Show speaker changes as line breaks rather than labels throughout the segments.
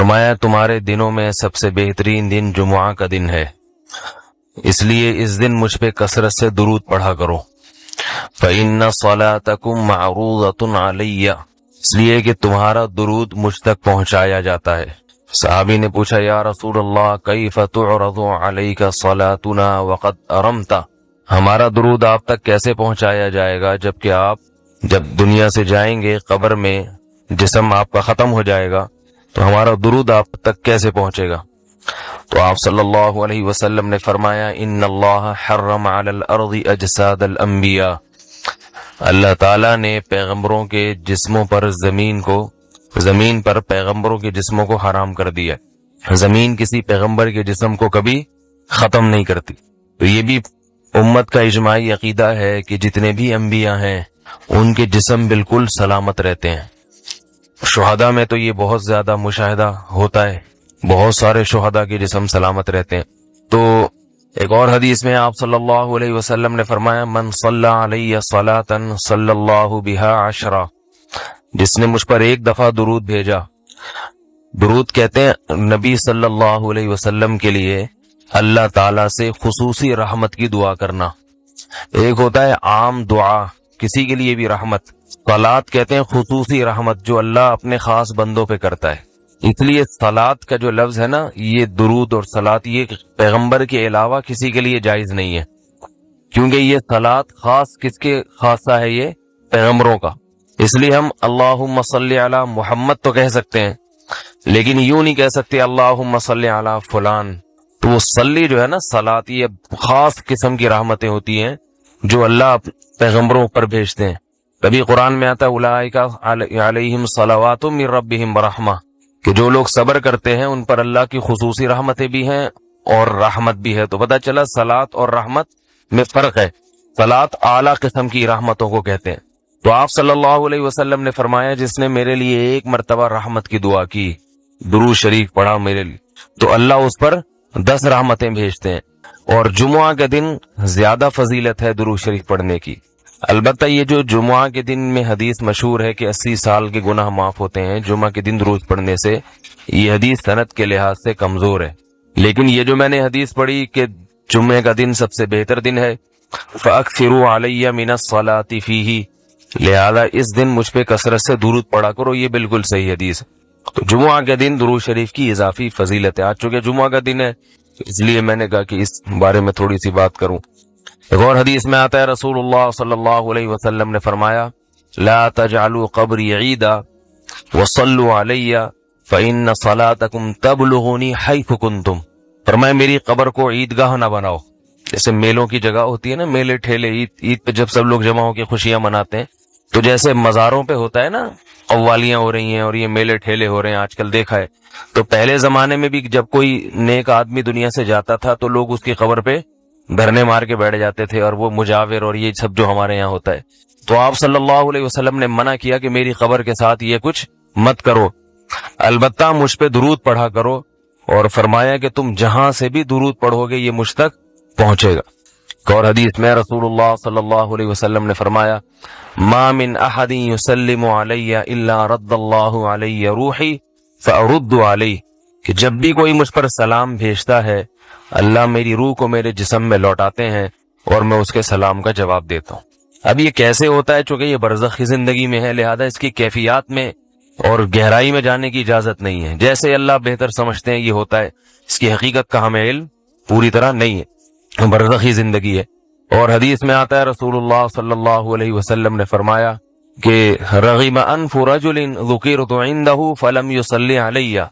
फरमाया तुम्हारे दिनों में सबसे बेहतरीन दिन जुमुआ का दिन है, इसलिए इस दिन मुझ पे कसरत से दुरूद पढ़ा करो। फ़इन्ना सलातकुम मअरूज़तुन अलैया, इसलिए कि तुम्हारा दुरूद मुझ तक पहुंचाया जाता है। सहाबी ने पूछा, या रसूल अल्लाह कैफ़ तुअरज़ु अलैका सलातुना वक़द अरमता, हमारा दुरूद आप तक कैसे पहुंचाया जाएगा जबकि आप जब दुनिया से जाएंगे, कब्र में जिस्म आपका खत्म हो जाएगा, तो हमारा दुरूद आप तक कैसे पहुंचेगा। तो आप सल्लल्लाहु अलैहि वसल्लम ने फरमाया, इन्नल्लाह हर्रम अलल अर्ज़ि अजसादल अंबिया, अल्लाह ताला ने पैगंबरों के जिस्मों पर जमीन पर पैगंबरों के जिस्मों को हराम कर दिया। जमीन किसी पैगंबर के जिस्म को कभी खत्म नहीं करती। तो ये भी उम्मत का इजमाई अकीदा है कि जितने भी अंबिया हैं उनके जिस्म बिल्कुल सलामत रहते हैं। शुहदा में तो ये बहुत ज्यादा मुशाहिदा होता है, बहुत सारे शुहदा के जिस्म सलामत रहते हैं। तो एक और हदीस में आप सल्लल्लाहु अलैहि वसल्लम ने फरमाया, मन सल्ला अलैया सलातन सल्लल्लाहु बिहा अशरा, जिसने मुझ पर एक दफा दुरूद भेजा। दुरूद कहते हैं नबी सल्लल्लाहु अलैहि वसल्लम के लिए अल्लाह ताला से खुसूसी रहमत की दुआ करना। एक होता है आम दुआ, किसी के लिए भी रहमत। सलात कहते हैं खुसूसी रहमत जो अल्लाह अपने खास बंदों पे करता है। इसलिए सलात का जो लफ्ज है ना, ये दुरूद और सलात ये पैगंबर के अलावा किसी के लिए जायज नहीं है, क्योंकि ये सलात खास किसके खासा है, ये पैगंबरों का। इसलिए हम अल्लाहुम्मा सल्ली अला मुहम्मद तो कह सकते हैं, लेकिन यूं नहीं कह सकते अल्लाहुम्मा सल्ली अला फुलान। तो वो सल्ली जो है ना, सलात, ये खास किस्म की रहमतें होती हैं जो अल्लाह पैगंबरों पर भेजते हैं। तभी कुरान में आता है उलाइका अलैहिम सलावातुम मिर रब्बिहिम व रहमा, कि जो लोग सब्र करते हैं उन पर अल्लाह की खुसूसी रहमतें भी हैं और रहमत भी है। तो पता चला सलात और रहमत में फर्क है। सलात आला किस्म की रहमतों को कहते हैं। तो आप सल्लल्लाहु अलैहि वसल्लम ने फरमाया, जिसने मेरे लिए एक मर्तबा रहमत की दुआ की, दुरूद शरीफ पढ़ा मेरे लिए, तो अल्लाह उस पर 10 रहमतें भेजते हैं। और जुमुआ के दिन ज्यादा फजीलत है दुरूद शरीफ पढ़ने की। अलबत्ता ये जो जुमुआ के दिन में हदीस मशहूर है कि 80 साल के गुनाह माफ होते हैं जुमा के दिन दुरूद पढ़ने से, ये हदीस सनद के लिहाज से कमजोर है। लेकिन ये जो मैंने हदीस पढ़ी कि जुम्मे का दिन सबसे बेहतर दिन है, फअक्सिरू अलैया मिनस सलाति फीही, लिहाजा इस दिन मुझ पे कसरत से दुरूद पढ़ा करो, ये बिल्कुल सही हदीस है। तो जुमुआ के दिन दुरूद शरीफ की इजाफी फजीलत है। आज चूंकि जुमुआ का दिन है इसलिए मैंने कहा कि इस बारे में थोड़ी सी बात करूं। एक और हदीस में आता है रसूलुल्लाह सल्लल्लाहु अलैहि वसल्लम ने फरमाया, ला तजअलू कब्री ईदा वसल्लु अलैया फइन्न सलातकुम तबलुगुनी हैथु कुंतुम, फरमाया मेरी कब्र को ईदगाह ना बनाओ। जैसे मेलों की जगह होती है ना, मेले ठेले, ईद पे जब सब लोग जमा होकर खुशियां मनाते हैं, तो जैसे मजारों पे होता है ना, कव्वालियां हो रही हैं और ये मेले ठेले हो रहे हैं, आजकल देखा है। तो पहले जमाने में भी जब कोई नेक आदमी दुनिया से जाता था तो लोग उसकी कब्र पे धरने मार के बैठ जाते थे, और वो मुजाविर और ये सब जो हमारे यहाँ होता है। तो आप सल्लल्लाहु अलैहि वसल्लम ने मना किया कि मेरी कब्र के साथ ये कुछ मत करो, अलबत्ता मुझ पे दुरूद पढ़ा करो। और फरमाया कि तुम जहां से भी दुरूद पढ़ोगे ये मुझ तक पहुंचेगा। और हदीस में रसूलुल्लाह सल्लल्लाहु अलैहि वसल्लम ने फरमाया, मा मिन अहदिन युसल्लिमु अलैया इल्ला रद्दल्लाहु अलैया रूही फअरुद्दु अलैहि, कि जब भी कोई मुझ पर सलाम भेजता है अल्लाह मेरी रूह को मेरे जिस्म में लौटाते हैं और मैं उसके सलाम का जवाब देता हूँ। अब ये कैसे होता है, चूंकि ये बरज़खी जिंदगी में है, लिहाजा इसकी कैफियत में और गहराई में जाने की इजाजत नहीं है। जैसे अल्लाह बेहतर समझते हैं ये होता है, इसकी हकीकत का हमें इल्म पूरी तरह नहीं है, बरज़खी जिंदगी है। और हदीस में आता है रसूलुल्लाह सल्लल्लाहु अलैहि वसल्लम ने फरमाया कि रग़िम अनफु रजुलिन ज़ुकिरतु इंदहु फलम युसल्ली अलैया,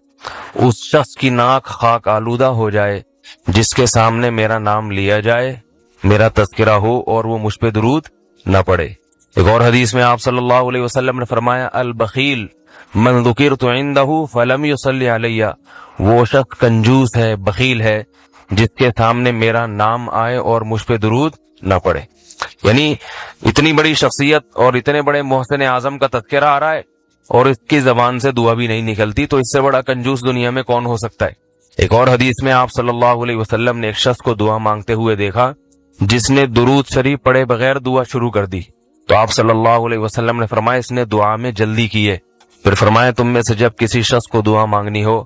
उस शख्स की नाक खाक आलूदा हो जाए जिसके सामने मेरा नाम लिया जाए, मेरा तज़किरा हो और वो मुझ पे दुरूद न पड़े। एक और हदीस में आप सल्लल्लाहु अलैहि वसल्लम ने फरमाया, अल बखील मन ज़ुकिरतु इंदहु फलम युसल्ली अलैया, वो शख्स कंजूस है, बखील है जिसके सामने मेरा नाम आए और मुझ पे दुरूद न पड़े। यानी इतनी बड़ी शख्सियत और इतने बड़े मोहसिन आजम का तज़किरा आ रहा है और इसकी जबान से दुआ भी नहीं निकलती, तो इससे बड़ा कंजूस दुनिया में कौन हो सकता है। एक और हदीस में आप सल्लल्लाहु अलैहि वसल्लम ने एक शख्स को दुआ मांगते हुए देखा जिसने दुरूद शरीफ पढ़े बगैर दुआ शुरू कर दी। तो आप सल्लल्लाहु अलैहि वसल्लम ने फरमाया इसने दुआ में जल्दी की है। फिर फरमाया तुम में से जब किसी शख्स को दुआ मांगनी हो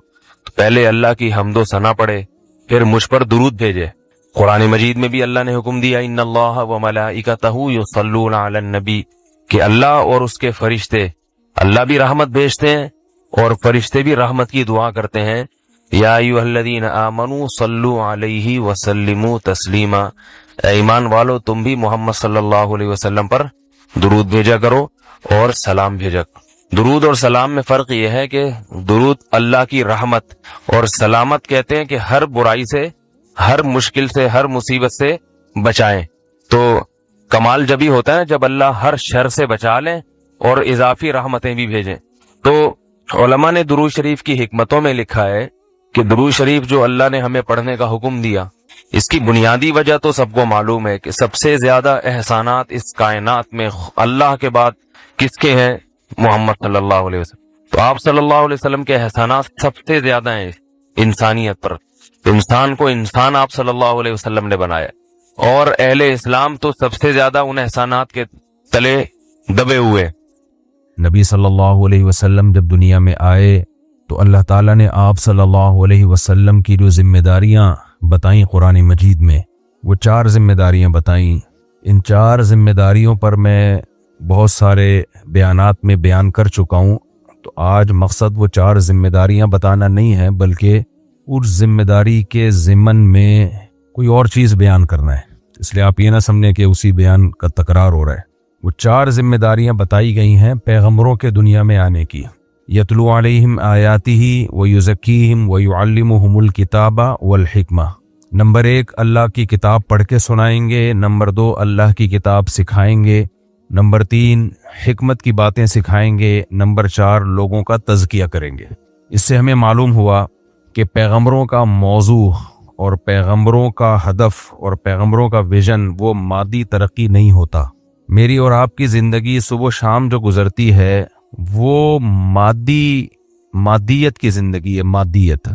पहले अल्लाह की हम्दो सना पढ़े, फिर मुझ पर दुरूद भेजे। कुरान मजीद में भी अल्लाह ने हुक्म दिया, इन्नल्लाह व मलाइकतहु युसल्लूना अलन नबी, कि अल्लाह और उसके फरिश्ते, अल्लाह भी रहमत भेजते हैं और फरिश्ते भी रहमत की दुआ करते हैं। या अय्युहल्लज़ीना आमनू सल्लु अलैहि वसल्लिमू तस्लीमा, ईमान वालो तुम भी मोहम्मद सल्लल्लाहु अलैहि वसल्लम पर दुरूद भेजा करो और सलाम भेजा। दुरूद और सलाम में फर्क यह है कि दुरूद अल्लाह की रहमत और सलामत कहते हैं कि हर बुराई से, हर मुश्किल से, हर मुसीबत से बचाएं। तो कमाल जब ही होता है जब अल्लाह हर शर से बचा लें और इजाफी रहमतें भी भेजें। तो उलमा ने दुरूद शरीफ की हिकमतों में लिखा है कि दुरूद शरीफ जो अल्लाह ने हमें पढ़ने का हुक्म दिया, इसकी बुनियादी वजह तो सबको मालूम है कि सबसे ज्यादा एहसानात इस कायनात में अल्लाह के बाद किसके हैं? मोहम्मद सल्लल्लाहु अलैहि वसल्लम। तो आप सल्लल्लाहु अलैहि वसल्लम के एहसानात सबसे ज्यादा हैं इंसानियत पर। इंसान को इंसान आप सल्लल्लाहु अलैहि वसल्लम ने बनाया और अहले इस्लाम तो सबसे ज्यादा उन एहसानात के तले दबे हुए।
नबी सल्लल्लाहु अलैहि वसल्लम जब दुनिया में आए तो अल्लाह ताला ने आप सल्लल्लाहु अलैहि वसल्लम की जो जिम्मेदारियां बताई कुरान मजीद में, वो 4 जिम्मेदारियां बताई। इन 4 जिम्मेदारियों पर मैं बहुत सारे बयानात में बयान कर चुका हूँ। तो आज मकसद वो 4 जिम्मेदारियां बताना नहीं है, बल्कि उस जिम्मेदारी के ज़िमन में कोई और चीज़ बयान करना है। इसलिए आप ये ना समझें कि उसी बयान का तकरार हो रहा है। वो 4 जिम्मेदारियां बताई गई हैं पैगम्बरों के दुनिया में आने की। यतलू अलैहिम आयातिही व युज़क्कीहिम व युअल्लिमुहुमुल किताबा वल हिकमा। नंबर 1 अल्लाह की किताब पढ़ के सुनाएंगे। नंबर 2 अल्लाह की किताब सिखाएंगे। नंबर 3 हिकमत की बातें सिखाएंगे। नंबर 4 लोगों का तज़किया करेंगे। इससे हमें मालूम हुआ कि पैगम्बरों का मौजू और पैगम्बरों का हदफ और पैगम्बरों का विजन वो मादी तरक्की नहीं होता। मेरी और आपकी ज़िंदगी सुबह शाम जो गुजरती है वो मादियत की ज़िंदगी है। मादियत,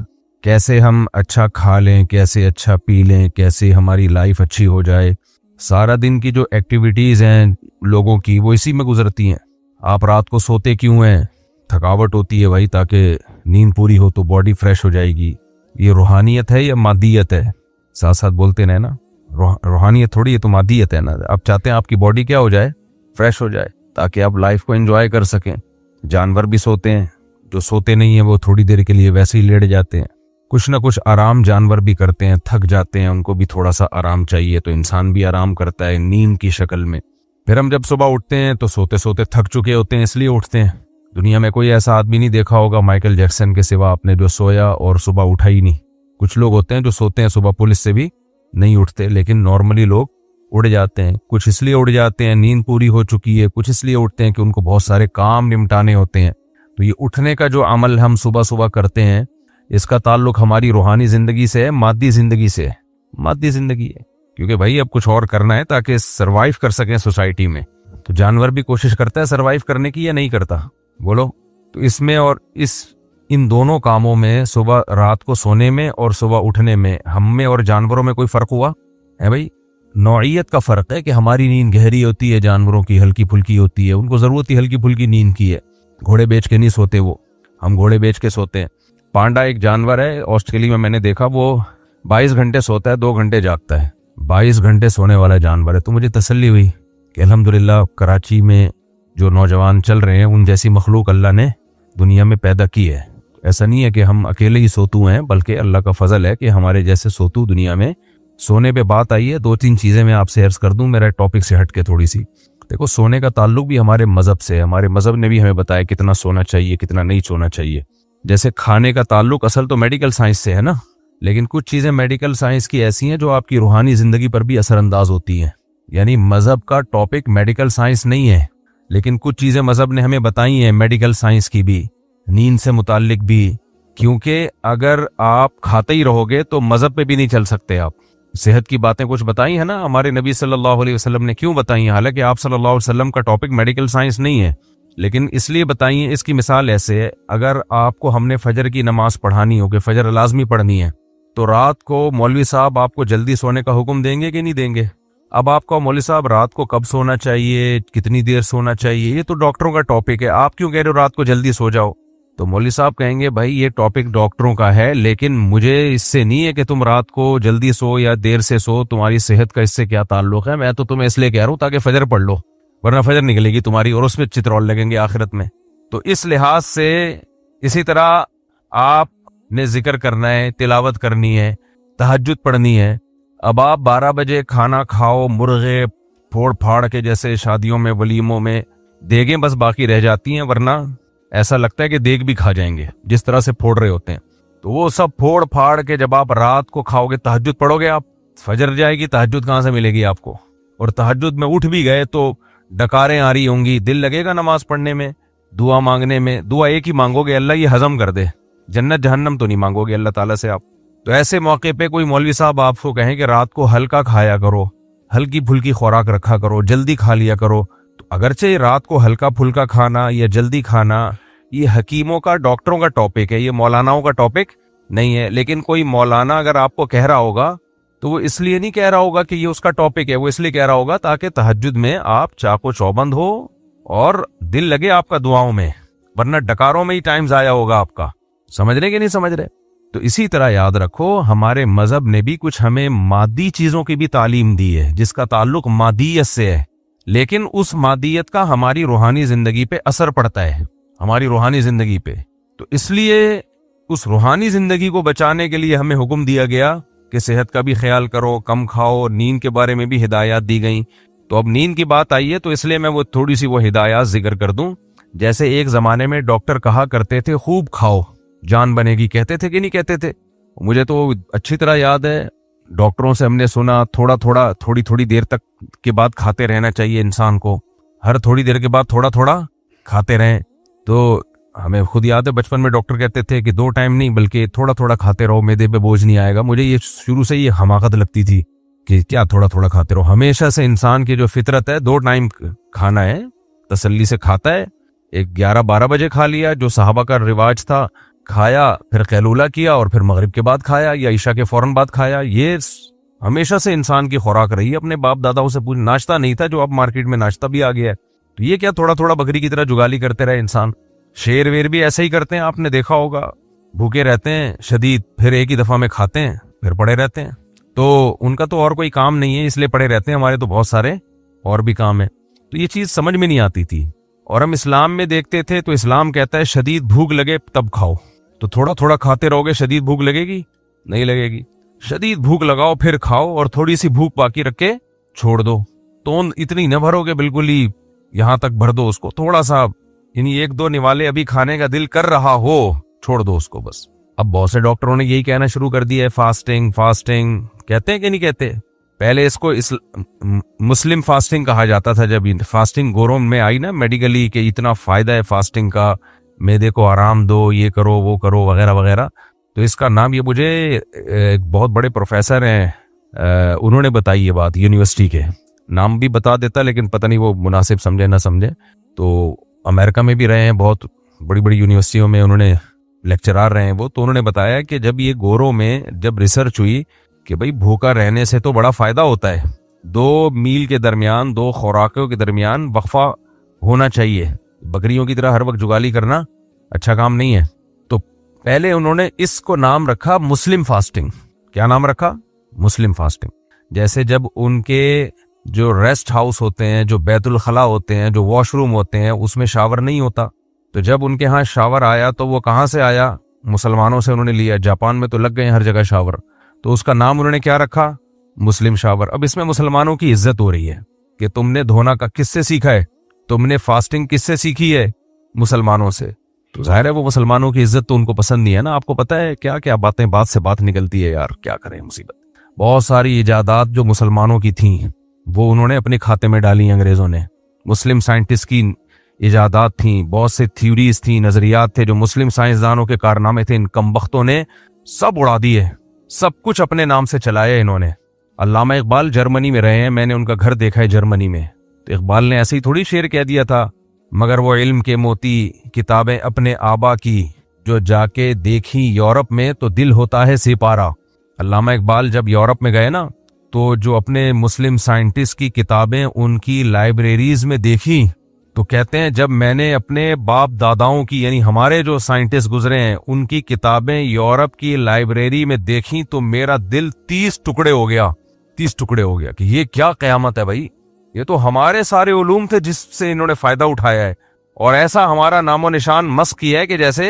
कैसे हम अच्छा खा लें, कैसे अच्छा पी लें, कैसे हमारी लाइफ अच्छी हो जाए। सारा दिन की जो एक्टिविटीज़ हैं लोगों की वो इसी में गुजरती हैं। आप रात को सोते क्यों हैं? थकावट होती है भाई, ताकि नींद पूरी हो तो बॉडी फ्रेश हो जाएगी। ये रूहानियत है या मादियत है? साथ साथ बोलते हैं ना, रूहानियत थोड़ी है तो मादियत है ना। आप चाहते हैं आपकी बॉडी क्या हो जाए? फ्रेश हो जाए, ताकि आप लाइफ को एंजॉय कर सकें। जानवर भी सोते हैं, जो सोते नहीं है वो थोड़ी देर के लिए वैसे ही लेट जाते हैं। कुछ ना कुछ आराम जानवर भी करते हैं, थक जाते हैं, उनको भी थोड़ा सा आराम चाहिए, तो इंसान भी आराम करता है नींद की शक्ल में। फिर हम जब सुबह उठते हैं तो सोते सोते थक चुके होते हैं, इसलिए उठते हैं। दुनिया में कोई ऐसा आदमी नहीं देखा होगा माइकल जैक्सन के सिवा आपने जो सोया और सुबह उठा ही नहीं। कुछ लोग होते हैं जो सोते हैं सुबह पुलिस से भी नहीं उठते, लेकिन नॉर्मली लोग उड़ जाते हैं। कुछ इसलिए उड़ जाते हैं नींद पूरी हो चुकी है, कुछ इसलिए उठते हैं कि उनको बहुत सारे काम निपटाने होते हैं। तो ये उठने का जो अमल हम सुबह सुबह करते हैं, इसका ताल्लुक हमारी रूहानी जिंदगी से है, मादी जिंदगी से है। मादी जिंदगी है क्योंकि भाई अब कुछ और करना है ताकि सरवाइव कर सकें सोसाइटी में। तो जानवर भी कोशिश करता है सरवाइव करने की या नहीं करता? बोलो। तो इसमें और इन दोनों कामों में, सुबह रात को सोने में और सुबह उठने में, हम में और जानवरों में कोई फर्क हुआ है? भाई नौइयत का फर्क है कि हमारी नींद गहरी होती है, जानवरों की हल्की फुल्की होती है। उनको जरूरत ही हल्की फुल्की नींद की है। घोड़े बेच के नहीं सोते वो, हम घोड़े बेच के सोते हैं। पांडा एक जानवर है ऑस्ट्रेलिया में, मैंने देखा, वो 22 घंटे सोता है, 2 घंटे जागता है। 22 घंटे सोने वाला जानवर है। तो मुझे तसल्ली हुई कि अल्हम्दुलिल्लाह कराची में जो नौजवान चल रहे हैं उन जैसी मखलूक अल्लाह ने दुनिया में पैदा की है। ऐसा नहीं है कि हम अकेले ही सोतू हैं, बल्कि अल्लाह का फजल है कि हमारे जैसे सोतू दुनिया में। सोने पे बात आई है, 2-3 चीजें मैं आपसे अर्ज कर दूं मेरा टॉपिक से हट के थोड़ी सी। देखो, सोने का ताल्लुक भी हमारे मजहब से है। हमारे मजहब ने भी हमें बताया कितना सोना चाहिए, कितना नहीं सोना चाहिए। जैसे खाने का ताल्लुक असल तो मेडिकल साइंस से है ना, लेकिन कुछ चीजें मेडिकल साइंस की ऐसी हैं जो आपकी रूहानी जिंदगी पर भी असरअंदाज होती हैं। यानी मजहब का टॉपिक मेडिकल साइंस नहीं है, लेकिन कुछ चीजें मजहब ने हमें बताई हैं मेडिकल साइंस की भी, नींद से मुताल्लिक भी। क्योंकि अगर आप खाते ही रहोगे तो मजहब पे भी नहीं चल सकते आप। सेहत की बातें कुछ बताई है ना हमारे नबी सल्लल्लाहु अलैहि वसल्लम ने। क्यों बताई है? हालांकि आप सल्लल्लाहु अलैहि वसल्लम का टॉपिक मेडिकल साइंस नहीं है, लेकिन इसलिए बताई है। इसकी मिसाल ऐसे है, अगर आपको हमने फजर की नमाज पढ़ानी हो कि फजर लाजमी पढ़नी है, तो रात को मौलवी साहब आपको जल्दी सोने का हुक्म देंगे कि नहीं देंगे? अब आपका मौलवी साहब रात को कब सोना चाहिए, कितनी देर सोना चाहिए, ये तो डॉक्टरों का टॉपिक है। आप क्यों कह रहे हो रात को जल्दी सो जाओ? तो मौलवी साहब कहेंगे भाई ये टॉपिक डॉक्टरों का है, लेकिन मुझे इससे नहीं है कि तुम रात को जल्दी सो या देर से सो, तुम्हारी सेहत का इससे क्या ताल्लुक है। मैं तो तुम्हें इसलिए कह रहा हूं ताकि फजर पढ़ लो, वरना फजर निकलेगी तुम्हारी और उसमें चित्रौल लगेंगे आखिरत में। तो इस लिहाज से इसी तरह आपने जिक्र करना है, तिलावत करनी है, तहज्जुद पढ़नी है। अब आप 12 बजे खाना खाओ, मुर्गे फोड़ फाड़ के, जैसे शादियों में वलीमों में देगें बस बाकी रह जाती हैं, वरना ऐसा लगता है कि देग भी खा जाएंगे जिस तरह से फोड़ रहे होते हैं। तो वो सब फोड़ फाड़ के जब आप रात को खाओगे, तहज्जुद पढ़ोगे, आप फजर जाएगी, तहज्जुद कहां से मिलेगी आपको। और तहज्जुद में उठ भी गए तो डकारें आ रही होंगी, दिल लगेगा नमाज पढ़ने में, दुआ मांगने में। दुआ एक ही मांगोगे, अल्लाह ये हजम कर दे, जन्नत जहन्नम तो नहीं मांगोगे अल्लाह ताला से आप। तो ऐसे मौके पे कोई मौलवी साहब आपको कहें कि रात को हल्का खाया करो, हल्की फुल्की खुराक रखा करो, जल्दी खा लिया करो। तो अगरचे रात को हल्का फुल्का खाना या जल्दी खाना ये हकीमों का, डॉक्टरों का टॉपिक है, ये मौलानाओं का टॉपिक नहीं है। लेकिन कोई मौलाना अगर आपको कह रहा होगा तो वो इसलिए नहीं कह रहा होगा कि ये उसका टॉपिक है, वो इसलिए कह रहा होगा ताकि तहज्जुद में आप चाको चौबंद हो और दिल लगे आपका दुआओं में, वरना डकारों में ही टाइम जाया होगा आपका। समझ रहे कि नहीं समझ रहे। तो इसी तरह याद रखो, हमारे मजहब ने भी कुछ हमें मादी चीजों की भी तालीम दी है जिसका ताल्लुक मादियत से है, लेकिन उस मादियत का हमारी रूहानी जिंदगी पे असर पड़ता है, हमारी रूहानी जिंदगी पे। तो इसलिए उस रूहानी जिंदगी को बचाने के लिए हमें हुक्म दिया गया कि सेहत का भी ख्याल करो, कम खाओ, नींद के बारे में भी हिदायत दी गई। तो अब नींद की बात आई है तो इसलिए मैं वो थोड़ी सी वो हिदायत जिक्र कर दूं। जैसे एक जमाने में डॉक्टर कहा करते थे खूब खाओ जान बनेगी, कहते थे कि नहीं कहते थे। मुझे तो अच्छी तरह याद है, डॉक्टरों से हमने सुना थोड़ा थोड़ा, थोड़ी थोड़ी देर तक के बाद खाते रहना चाहिए इंसान को, हर थोड़ी देर के बाद थोड़ा थोड़ा खाते रहें। तो हमें खुद याद है बचपन में डॉक्टर कहते थे कि 2 टाइम नहीं बल्कि थोड़ा थोड़ा खाते रहो, मैदे पे बोझ नहीं आएगा। मुझे ये शुरू से ये हमाकत लगती थी कि क्या थोड़ा थोड़ा खाते रहो। हमेशा से इंसान की जो फितरत है 2 टाइम खाना है, तसल्ली से खाता है। एक 11-12 बजे खा लिया जो सहाबा का रिवाज था, खाया, फिर कैलूला किया और फिर मगरिब के बाद खाया या ईशा के फौरन बाद खाया। ये हमेशा से इंसान की खुराक रही है, अपने बाप दादाओं से पूछ। नाश्ता नहीं था जो अब मार्केट में नाश्ता भी आ गया है। तो ये क्या थोड़ा थोड़ा बकरी की तरह जुगाली करते रहे इंसान। शेर वेर भी ऐसे ही करते हैं, आपने देखा होगा, भूखे रहते हैं शदीद, फिर एक ही दफा में खाते हैं, फिर पड़े रहते हैं। तो उनका तो और कोई काम नहीं है इसलिए पड़े रहते हैं, हमारे तो बहुत सारे और भी काम है। तो ये चीज समझ में नहीं आती थी। और हम इस्लाम में देखते थे तो इस्लाम कहता है शदीद भूख लगे तब खाओ। तो थोड़ा थोड़ा खाते रहोगे, शदीद भूख लगेगी? नहीं लगेगी। शदीद भूख लगाओ फिर खाओ, और थोड़ी सी भूख बाकी रख के छोड़ दो। तो इतनी न भरोगे, बिल्कुल ही यहां तक भर दो उसको, थोड़ा सा, यानी 1-2 निवाले अभी खाने का दिल कर रहा हो, छोड़ दो उसको बस। अब बहुत से डॉक्टरों ने यही कहना शुरू कर दिया है, फास्टिंग फास्टिंग। कहते हैं कि नहीं कहते? पहले इसको मुस्लिम फास्टिंग कहा जाता था। जब फास्टिंग गोरों में आई ना मेडिकली कि इतना फायदा है फास्टिंग का, मैदे को आराम दो, ये करो वो करो वगैरह वगैरह, तो इसका नाम, ये मुझे एक बहुत बड़े प्रोफेसर हैं उन्होंने बताई ये बात, यूनिवर्सिटी के नाम भी बता देता लेकिन पता नहीं वो मुनासिब समझे ना समझे। तो अमेरिका में भी रहे हैं, बहुत बड़ी बड़ी यूनिवर्सिटियों में उन्होंने लेक्चरार रहे हैं वो। तो उन्होंने बताया कि जब ये गोरों में जब रिसर्च हुई कि भाई भूखा रहने से तो बड़ा फायदा होता है, 2 मील के दरमियान, 2 खुराकों के दरमियान वक्फा होना चाहिए, बकरियों की तरह हर वक्त जुगाली करना अच्छा काम नहीं है। तो पहले उन्होंने इसको नाम रखा मुस्लिम फास्टिंग। क्या नाम रखा? मुस्लिम फास्टिंग। जैसे जब उनके जो रेस्ट हाउस होते हैं, जो बैतुल खला होते हैं, जो वॉशरूम होते हैं, उसमें शावर नहीं होता, तो जब उनके यहाँ शावर आया तो वो कहाँ से आया? मुसलमानों से उन्होंने लिया। जापान में तो लग गए हर जगह शावर, तो उसका नाम उन्होंने क्या रखा? Muslim shower. अब इसमें मुसलमानों की इज्जत हो रही है कि तुमने धोना का किससे सीखा है, तुमने फास्टिंग किससे सीखी है? मुसलमानों से। तो जाहिर है वो मुसलमानों की इज्जत तो उनको पसंद नहीं है ना। आपको पता है क्या क्या बातें बात से बात निकलती है यार, क्या करें मुसीबत। बहुत सारी इजादात जो मुसलमानों की थी वो उन्होंने अपने खाते में डाली अंग्रेजों ने। मुस्लिम साइंटिस्ट की इजादात थी, बहुत से थ्योरीज थी, नजरियात थे जो मुस्लिम साइंसदानों के कारनामे थे, इन कमबख्तों ने सब उड़ा दिए, सब कुछ अपने नाम से चलाया इन्होंने। अल्लामा इकबाल जर्मनी में रहे हैं, मैंने उनका घर देखा है जर्मनी में। तो इकबाल ने ऐसे ही थोड़ी शेर कह दिया था, मगर वो इल्म के मोती किताबें अपने आबा की, जो जाके देखी यूरोप में तो दिल होता है सिपारा। अल्लामा इकबाल जब यूरोप में गए ना, तो जो अपने मुस्लिम साइंटिस्ट की किताबें उनकी लाइब्रेरीज में देखी, तो कहते हैं जब मैंने अपने बाप दादाओं की यानी हमारे जो साइंटिस्ट गुजरे हैं उनकी किताबें यूरोप की लाइब्रेरी में देखी तो मेरा दिल 30 टुकड़े हो गया, 30 टुकड़े हो गया कि ये क्या कयामत है भाई, ये तो हमारे सारे उलूम थे जिससे इन्होंने फायदा उठाया है, और ऐसा हमारा नामो निशान मस्क किया है कि जैसे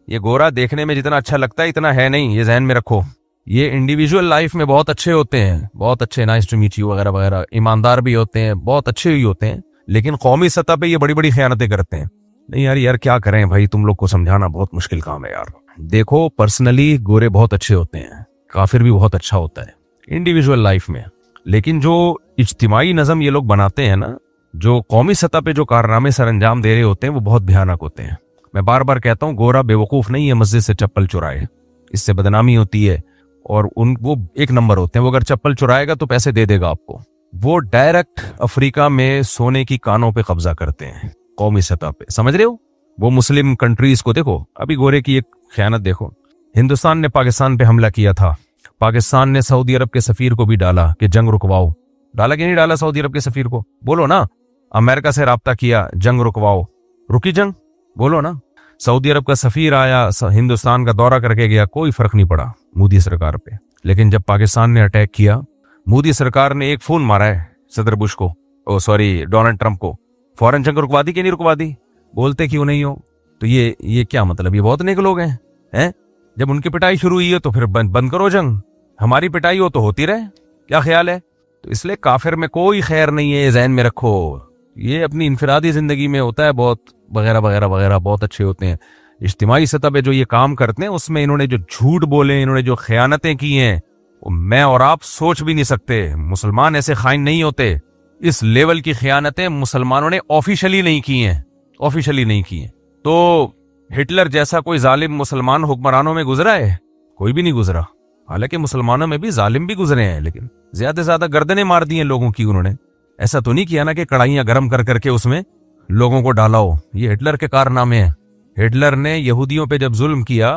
ये गोरा देखने में जितना अच्छा लगता है इतना है नहीं, ये जहन में रखो। ये इंडिविजुअल लाइफ में बहुत अच्छे होते हैं, बहुत अच्छे, नाइस टू मीट यू वगैरह वगैरह, ईमानदार भी होते हैं, बहुत अच्छे भी होते हैं, लेकिन कौमी सतह पे ये बड़ी बड़ी खयानतें करते हैं। नहीं यार, यार क्या करें भाई, तुम लोग को समझाना बहुत मुश्किल काम है यार। देखो पर्सनली गोरे बहुत अच्छे होते हैं, काफिर भी बहुत अच्छा होता है इंडिविजुअल लाइफ में, लेकिन जो इज्तिमाई नज़म ये लोग बनाते हैं ना, जो कौमी सतह पे जो कारनामे सर अंजाम दे रहे होते हैं वो बहुत भयानक होते हैं। मैं बार बार कहता हूँ गोरा बेवकूफ नहीं है मस्जिद से चप्पल चुराए, इससे बदनामी होती है, और वो एक नंबर होते हैं। वो अगर चप्पल चुराएगा तो पैसे दे देगा आपको। वो डायरेक्ट अफ्रीका में सोने की कानों पे कब्जा करते हैं कौमी सतह पे, समझ रहे हो। वो मुस्लिम कंट्रीज को देखो, अभी गोरे की एक खयानत देखो, हिंदुस्तान ने पाकिस्तान पे हमला किया था, पाकिस्तान ने सऊदी अरब के सफीर को भी डाला कि जंग रुकवाओ, डाला कि नहीं डाला सऊदी अरब के सफीर को, बोलो ना। अमेरिका से राब्ता किया, जंग रुकवाओ, रुकी जंग, बोलो ना। सऊदी अरब का सफीर आया, हिंदुस्तान का दौरा करके गया, कोई फर्क नहीं पड़ा मोदी सरकार पे। लेकिन जब पाकिस्तान ने अटैक किया, मोदी सरकार ने एक फोन मारा है सदर बुश को, डोनाल्ड ट्रंप को, फौरन जंग रुकवा दी कि नहीं रुकवा दी, बोलते क्यों नहीं हो। तो ये क्या मतलब, ये बहुत नेक लोग हैं। जब उनकी पिटाई शुरू हुई है तो फिर बंद करो जंग, हमारी पिटाई हो तो होती रहे, क्या ख्याल है। तो इसलिए काफिर में कोई खैर नहीं है, ज़हन में रखो। ये अपनी इनफरादी जिंदगी में होता है बहुत वगैरह वगैरह वगैरह, बहुत अच्छे होते हैं। इज्तिमाई सतह पे जो ये काम करते हैं उसमें इन्होंने जो झूठ बोले, इन्होंने जो खयानतें की हैं, वो मैं और आप सोच भी नहीं सकते। मुसलमान ऐसे खाइन नहीं होते। इस लेवल की खयानतें मुसलमानों ने ऑफिशियली नहीं की हैं, ऑफिशियली नहीं की हैं। तो हिटलर जैसा कोई जालिम मुसलमान हुक्मरानों में गुजरा है? कोई भी नहीं गुजरा। हालांकि मुसलमानों में भी जालिम भी गुजरे हैं, लेकिन ज्यादा से ज्यादा गर्दनें मार दी हैं लोगों की उन्होंने। ऐसा तो नहीं किया ना कि कढ़ाइयां गर्म कर करके उसमें लोगों को डाला हो। ये हिटलर के कारनामे हैं। हिटलर ने यहूदियों पे जब जुल्म किया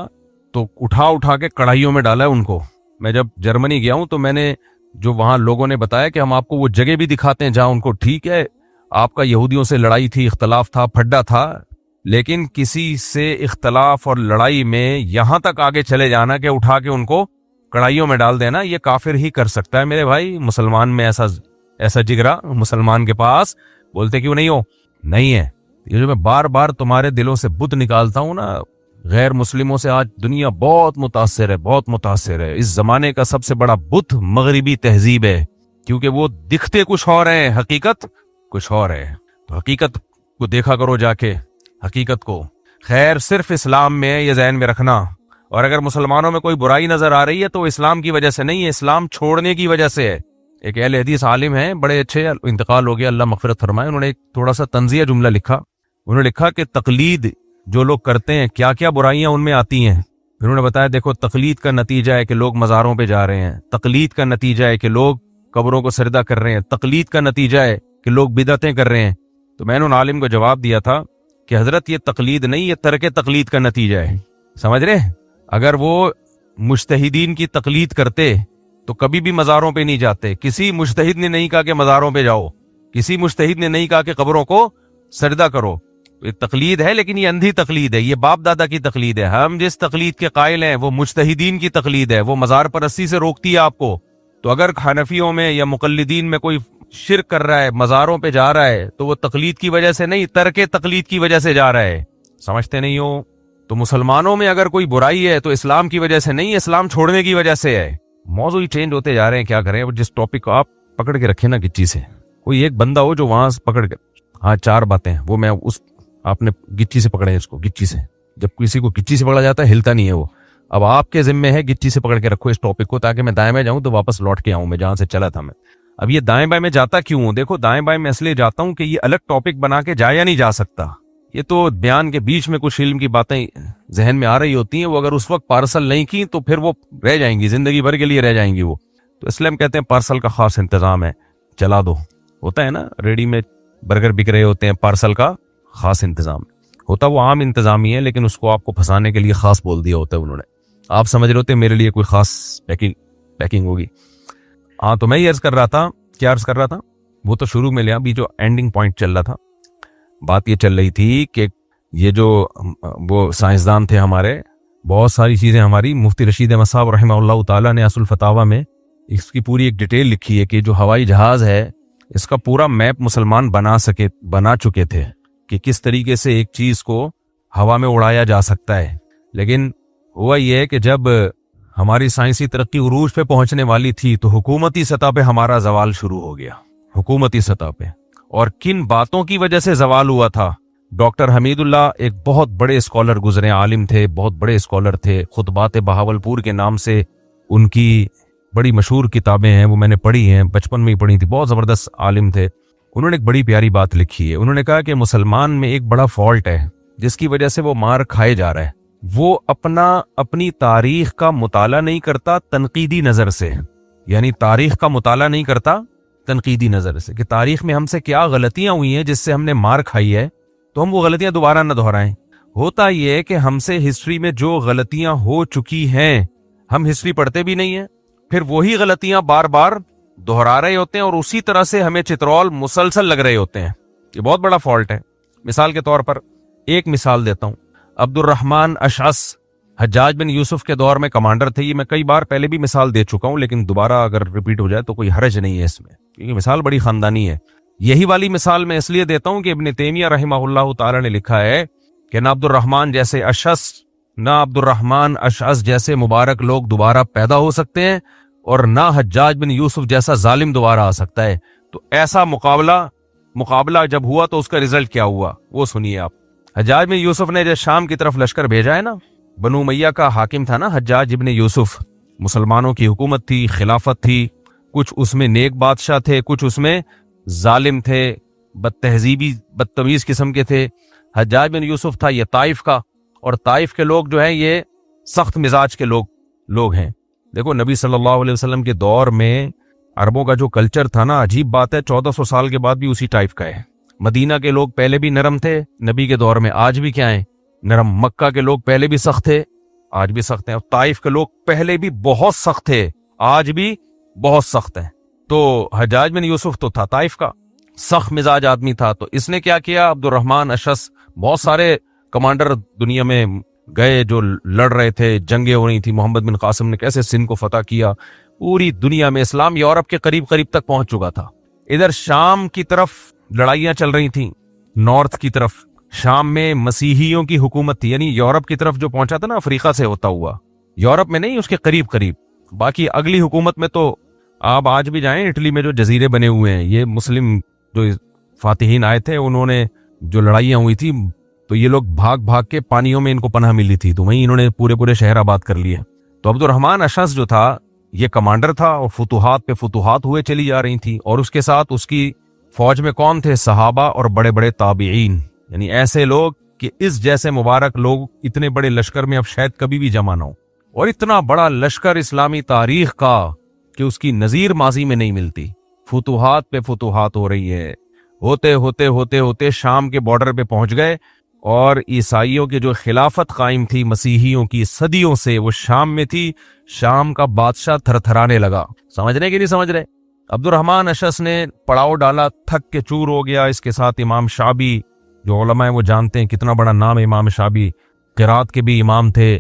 तो उठा उठा के कढ़ाइयों में डाला है उनको। मैं जब जर्मनी गया हूं तो मैंने जो वहां लोगों ने बताया कि हम आपको वो जगह भी दिखाते हैं जहां उनको, ठीक है आपका यहूदियों से लड़ाई थी, इख्तलाफ था, फड्डा था, लेकिन किसी से इख्तलाफ और लड़ाई में यहां तक आगे चले जाना कि उठा के उनको कढ़ाइयों में डाल देना, ये काफिर ही कर सकता है मेरे भाई। मुसलमान में ऐसा जिगरा मुसलमान के पास, बोलते क्यों नहीं हो, नहीं है। ये जो मैं बार बार तुम्हारे दिलों से बुत निकालता हूं ना, गैर मुस्लिमों से आज दुनिया बहुत मुतासिर है, बहुत मुतासिर है। इस जमाने का सबसे बड़ा बुत मगरिबी तहजीब है, क्योंकि वो दिखते कुछ और हैं, हकीकत कुछ और है। तो हकीकत को देखा करो जाके, हकीकत को। खैर सिर्फ इस्लाम में है, ये ज़हन में रखना। और अगर मुसलमानों में कोई बुराई नजर आ रही है तो इस्लाम की वजह से नहीं है, इस्लाम छोड़ने की वजह से है। एक अहले हदीस आलिम है, बड़े अच्छे, इंतकाल हो गया, अल्लाह मग़फ़िरत फरमाए, उन्होंने एक थोड़ा सा तंज़िया जुमला लिखा। उन्होंने लिखा कि तकलीद जो लोग करते हैं क्या क्या बुराइयां उनमें आती हैं। फिर उन्होंने बताया देखो, तकलीद का नतीजा है कि लोग मज़ारों पे जा रहे हैं, तकलीद का नतीजा है कि लोग कब्रों को सजदा कर रहे हैं, तकलीद का नतीजा है कि लोग बिदअतें कर रहे हैं। तो मैंने उन आलिम को जवाब दिया था कि हजरत ये तकलीद नहीं, ये तर्क तकलीद का नतीजा है, समझ रहे। अगर वो मुज्तहिदीन की तकलीद करते तो कभी भी मज़ारों पे नहीं जाते। किसी मुज्तहिद ने नहीं कहा कि मज़ारों पे जाओ, किसी मुज्तहिद ने नहीं कहा कि कब्रों को सजदा करो। ये तकलीद है, लेकिन ये अंधी तकलीद है, ये बाप दादा की तकलीद है। हम जिस तकलीद के कायल हैं वो मुज्तहिदीन की तकलीद है, वो मज़ार परस्ती से रोकती है आपको। तो अगर हनफियों में या मुकल्लिदीन में कोई शिरक कर रहा है, मज़ारों पे जा रहा है, तो वो तकलीद की वजह से नहीं, तर्के तकलीद की वजह से जा रहा है। समझते नहीं हो। तो मुसलमानों में अगर कोई बुराई है तो इस्लाम की वजह से नहीं, इस्लाम छोड़ने की वजह से है। मौजू ही चेंज होते जा रहे हैं, क्या करें। जिस टॉपिक को आप पकड़ के रखे ना गिच्ची से, कोई एक बंदा हो जो वहां से पकड़ के, हाँ 4 बातें वो मैं उस आपने गिच्ची से पकड़े इसको, गिच्ची से। जब किसी को गिच्ची से पकड़ा जाता है हिलता नहीं है वो। अब आपके जिम्मे है गिच्ची से पकड़ के रखो इस टॉपिक को, ताकि मैं दाएं बाएं जाऊं तो वापस लौट के आऊं मैं जहां से चला था मैं। अब ये दाएं बाएं में जाता क्यों हूं, देखो दाएं बाएं में इसलिए जाता हूं कि ये अलग टॉपिक बना के जाया नहीं जा सकता। ये तो बयान के बीच में कुछ इल्म की बातें जहन में आ रही होती हैं, वो अगर उस वक्त पार्सल नहीं की तो फिर वो रह जाएंगी, जिंदगी भर के लिए रह जाएंगी वो। तो इसलिए हम कहते हैं पार्सल का खास इंतजाम है, चला दो। होता है ना, रेडी में बर्गर बिक रहे होते हैं, पार्सल का खास इंतजाम होता, वो आम इंतजाम ही है, लेकिन उसको आपको फंसाने के लिए खास बोल दिया होता है उन्होंने। आप समझ रहे होते मेरे लिए कोई खास पैकिंग होगी। हाँ, तो मैं ये अर्ज कर रहा था, क्या अर्ज कर रहा था, वो तो शुरू में लिया, अभी जो एंडिंग पॉइंट चल रहा था, बात ये चल रही थी कि ये जो वो साइंसदान थे हमारे, बहुत सारी चीज़ें हमारी मुफ्ती रशीद अहमद साहब रहमहुल्लाह ताला ने असुल फतावा में इसकी पूरी एक डिटेल लिखी है कि जो हवाई जहाज़ है इसका पूरा मैप मुसलमान बना चुके थे कि किस तरीके से एक चीज़ को हवा में उड़ाया जा सकता है। लेकिन हुआ ये है कि जब हमारी साइंसी तरक्की उरूज पे पहुंचने वाली थी तो हुकूमती सतह पे हमारा जवाल शुरू हो गया। हुकूमती सतह पे, और किन बातों की वजह से जवाल हुआ था। डॉक्टर हमीदुल्लाह एक बहुत बड़े स्कॉलर गुजरे, आलिम थे, बहुत बड़े स्कॉलर थे। खुतबात बहावलपुर के नाम से उनकी बड़ी मशहूर किताबें हैं, वो मैंने पढ़ी हैं, बचपन में ही पढ़ी थी। बहुत ज़बरदस्त आलिम थे। उन्होंने एक बड़ी प्यारी बात लिखी है। उन्होंने कहा कि मुसलमान में एक बड़ा फॉल्ट है जिसकी वजह से वो मार खाए जा रहा है। वो अपनी तारीख का मुताला नहीं करता तनकीदी नज़र से, यानी तारीख का मुताला नहीं करता तनकीदी नज़र से कि तारीख में हमसे क्या गलतियां हुई हैं जिससे हमने मार खाई है, तो हम वो गलतियां दोबारा न दोहराएं। होता यह है कि हमसे हिस्ट्री में जो गलतियां हो चुकी हैं हम हिस्ट्री पढ़ते भी नहीं है, फिर वही गलतियां बार बार दोहरा रहे होते हैं और उसी तरह से हमें चित्रौल मुसलसल लग रहे होते हैं। ये बहुत बड़ा फॉल्ट है। मिसाल के तौर पर एक मिसाल देता हूं। अब्दुर्रहमान अशअस हज्जाज बिन यूसुफ के दौर में कमांडर थे। ये मैं कई बार पहले भी मिसाल दे चुका हूं, लेकिन दोबारा अगर रिपीट हो जाए तो कोई हर्ज नहीं है इसमें, क्योंकि मिसाल बड़ी खानदानी है। यही वाली मिसाल मैं इसलिए देता हूं कि इब्न तैमिया रहमहुल्लाह ताला ने लिखा है कि ना अब्दुर्रहमान अशअस जैसे मुबारक लोग दोबारा पैदा हो सकते हैं और ना हज्जाज बिन यूसुफ जैसा जालिम दोबारा आ सकता है। तो ऐसा मुकाबला जब हुआ तो उसका रिजल्ट क्या हुआ वो सुनिए आप। हज्जाज बिन यूसुफ ने जब शाम की तरफ लश्कर भेजा है ना, बनु उमैया का हाकिम था ना हज्जाज इब्न यूसुफ, मुसलमानों की हुकूमत थी, खिलाफत थी, कुछ उसमें नेक बादशाह थे, कुछ उसमें जालिम थे, बदतमीज किस्म के थे। हज्जाज बिन यूसुफ था ये ताइफ का, और ताइफ के लोग जो हैं ये सख्त मिजाज के लोग हैं। देखो नबी सल्लल्लाहु अलैहि वसल्लम के दौर में अरबों का जो कल्चर था ना, अजीब बात है, 1400 साल के बाद भी उसी टाइप का है। मदीना के लोग पहले भी नरम थे नबी के दौर में, आज भी क्या है नरम। मक्का के लोग पहले भी सख्त थे, आज भी सख्त हैं। और ताइफ के लोग पहले भी बहुत सख्त थे, आज भी बहुत सख्त हैं। तो हज्जाज बिन यूसुफ तो था ताइफ का, सख्त मिजाज आदमी था। तो इसने क्या किया, अब्दुर्रहमान अशअस, बहुत सारे कमांडर दुनिया में गए जो लड़ रहे थे, जंगें हो रही थी। मोहम्मद बिन कासिम ने कैसे सिंध को फतह किया, पूरी दुनिया में इस्लाम यूरोप के करीब करीब तक पहुंच चुका था। इधर शाम की तरफ लड़ाइयां चल रही थी, नॉर्थ की तरफ शाम में मसीहियों की हुकूमत थी, यानी यूरोप की तरफ जो पहुंचा था ना अफ्रीका से होता हुआ, यूरोप में नहीं उसके करीब करीब। बाकी अगली हुकूमत में तो आप आज भी जाएं, इटली में जो जजीरे बने हुए हैं, ये मुस्लिम जो फातिहीन आए थे, उन्होंने जो लड़ाइयां हुई थी तो ये लोग भाग भाग के पानियों में इनको पनाह मिली थी, तो वहीं इन्होंने पूरे शहर आबाद कर लिए। तो अब्दुर्रहमान अशअस जो था ये कमांडर था और फुतुहात पे फुतुहात हुए चली जा रही थी। और उसके साथ उसकी फौज में कौन थे, सहाबा और बड़े बड़े ताबीईन, यानी ऐसे लोग कि इस जैसे मुबारक लोग इतने बड़े लश्कर में अब शायद कभी भी जमा ना हो। और इतना बड़ा लश्कर इस्लामी तारीख का कि उसकी नजीर माजी में नहीं मिलती। फुतुहात पे फुतुहात हो रही है। होते होते शाम के बॉर्डर पे पहुंच गए और ईसाइयों की जो खिलाफत कायम थी मसीहियों की सदियों से, वो शाम में थी। शाम का बादशाह थरथराने लगा। समझ रहे कि नहीं समझ रहे? अब्दुर्रहमान अशअस ने पड़ाव डाला, थक के चूर हो गया। इसके साथ इमाम शाबी, जो उलमा है वो जानते हैं कितना बड़ा नाम है इमाम शाबी, क़िरात के भी इमाम थे,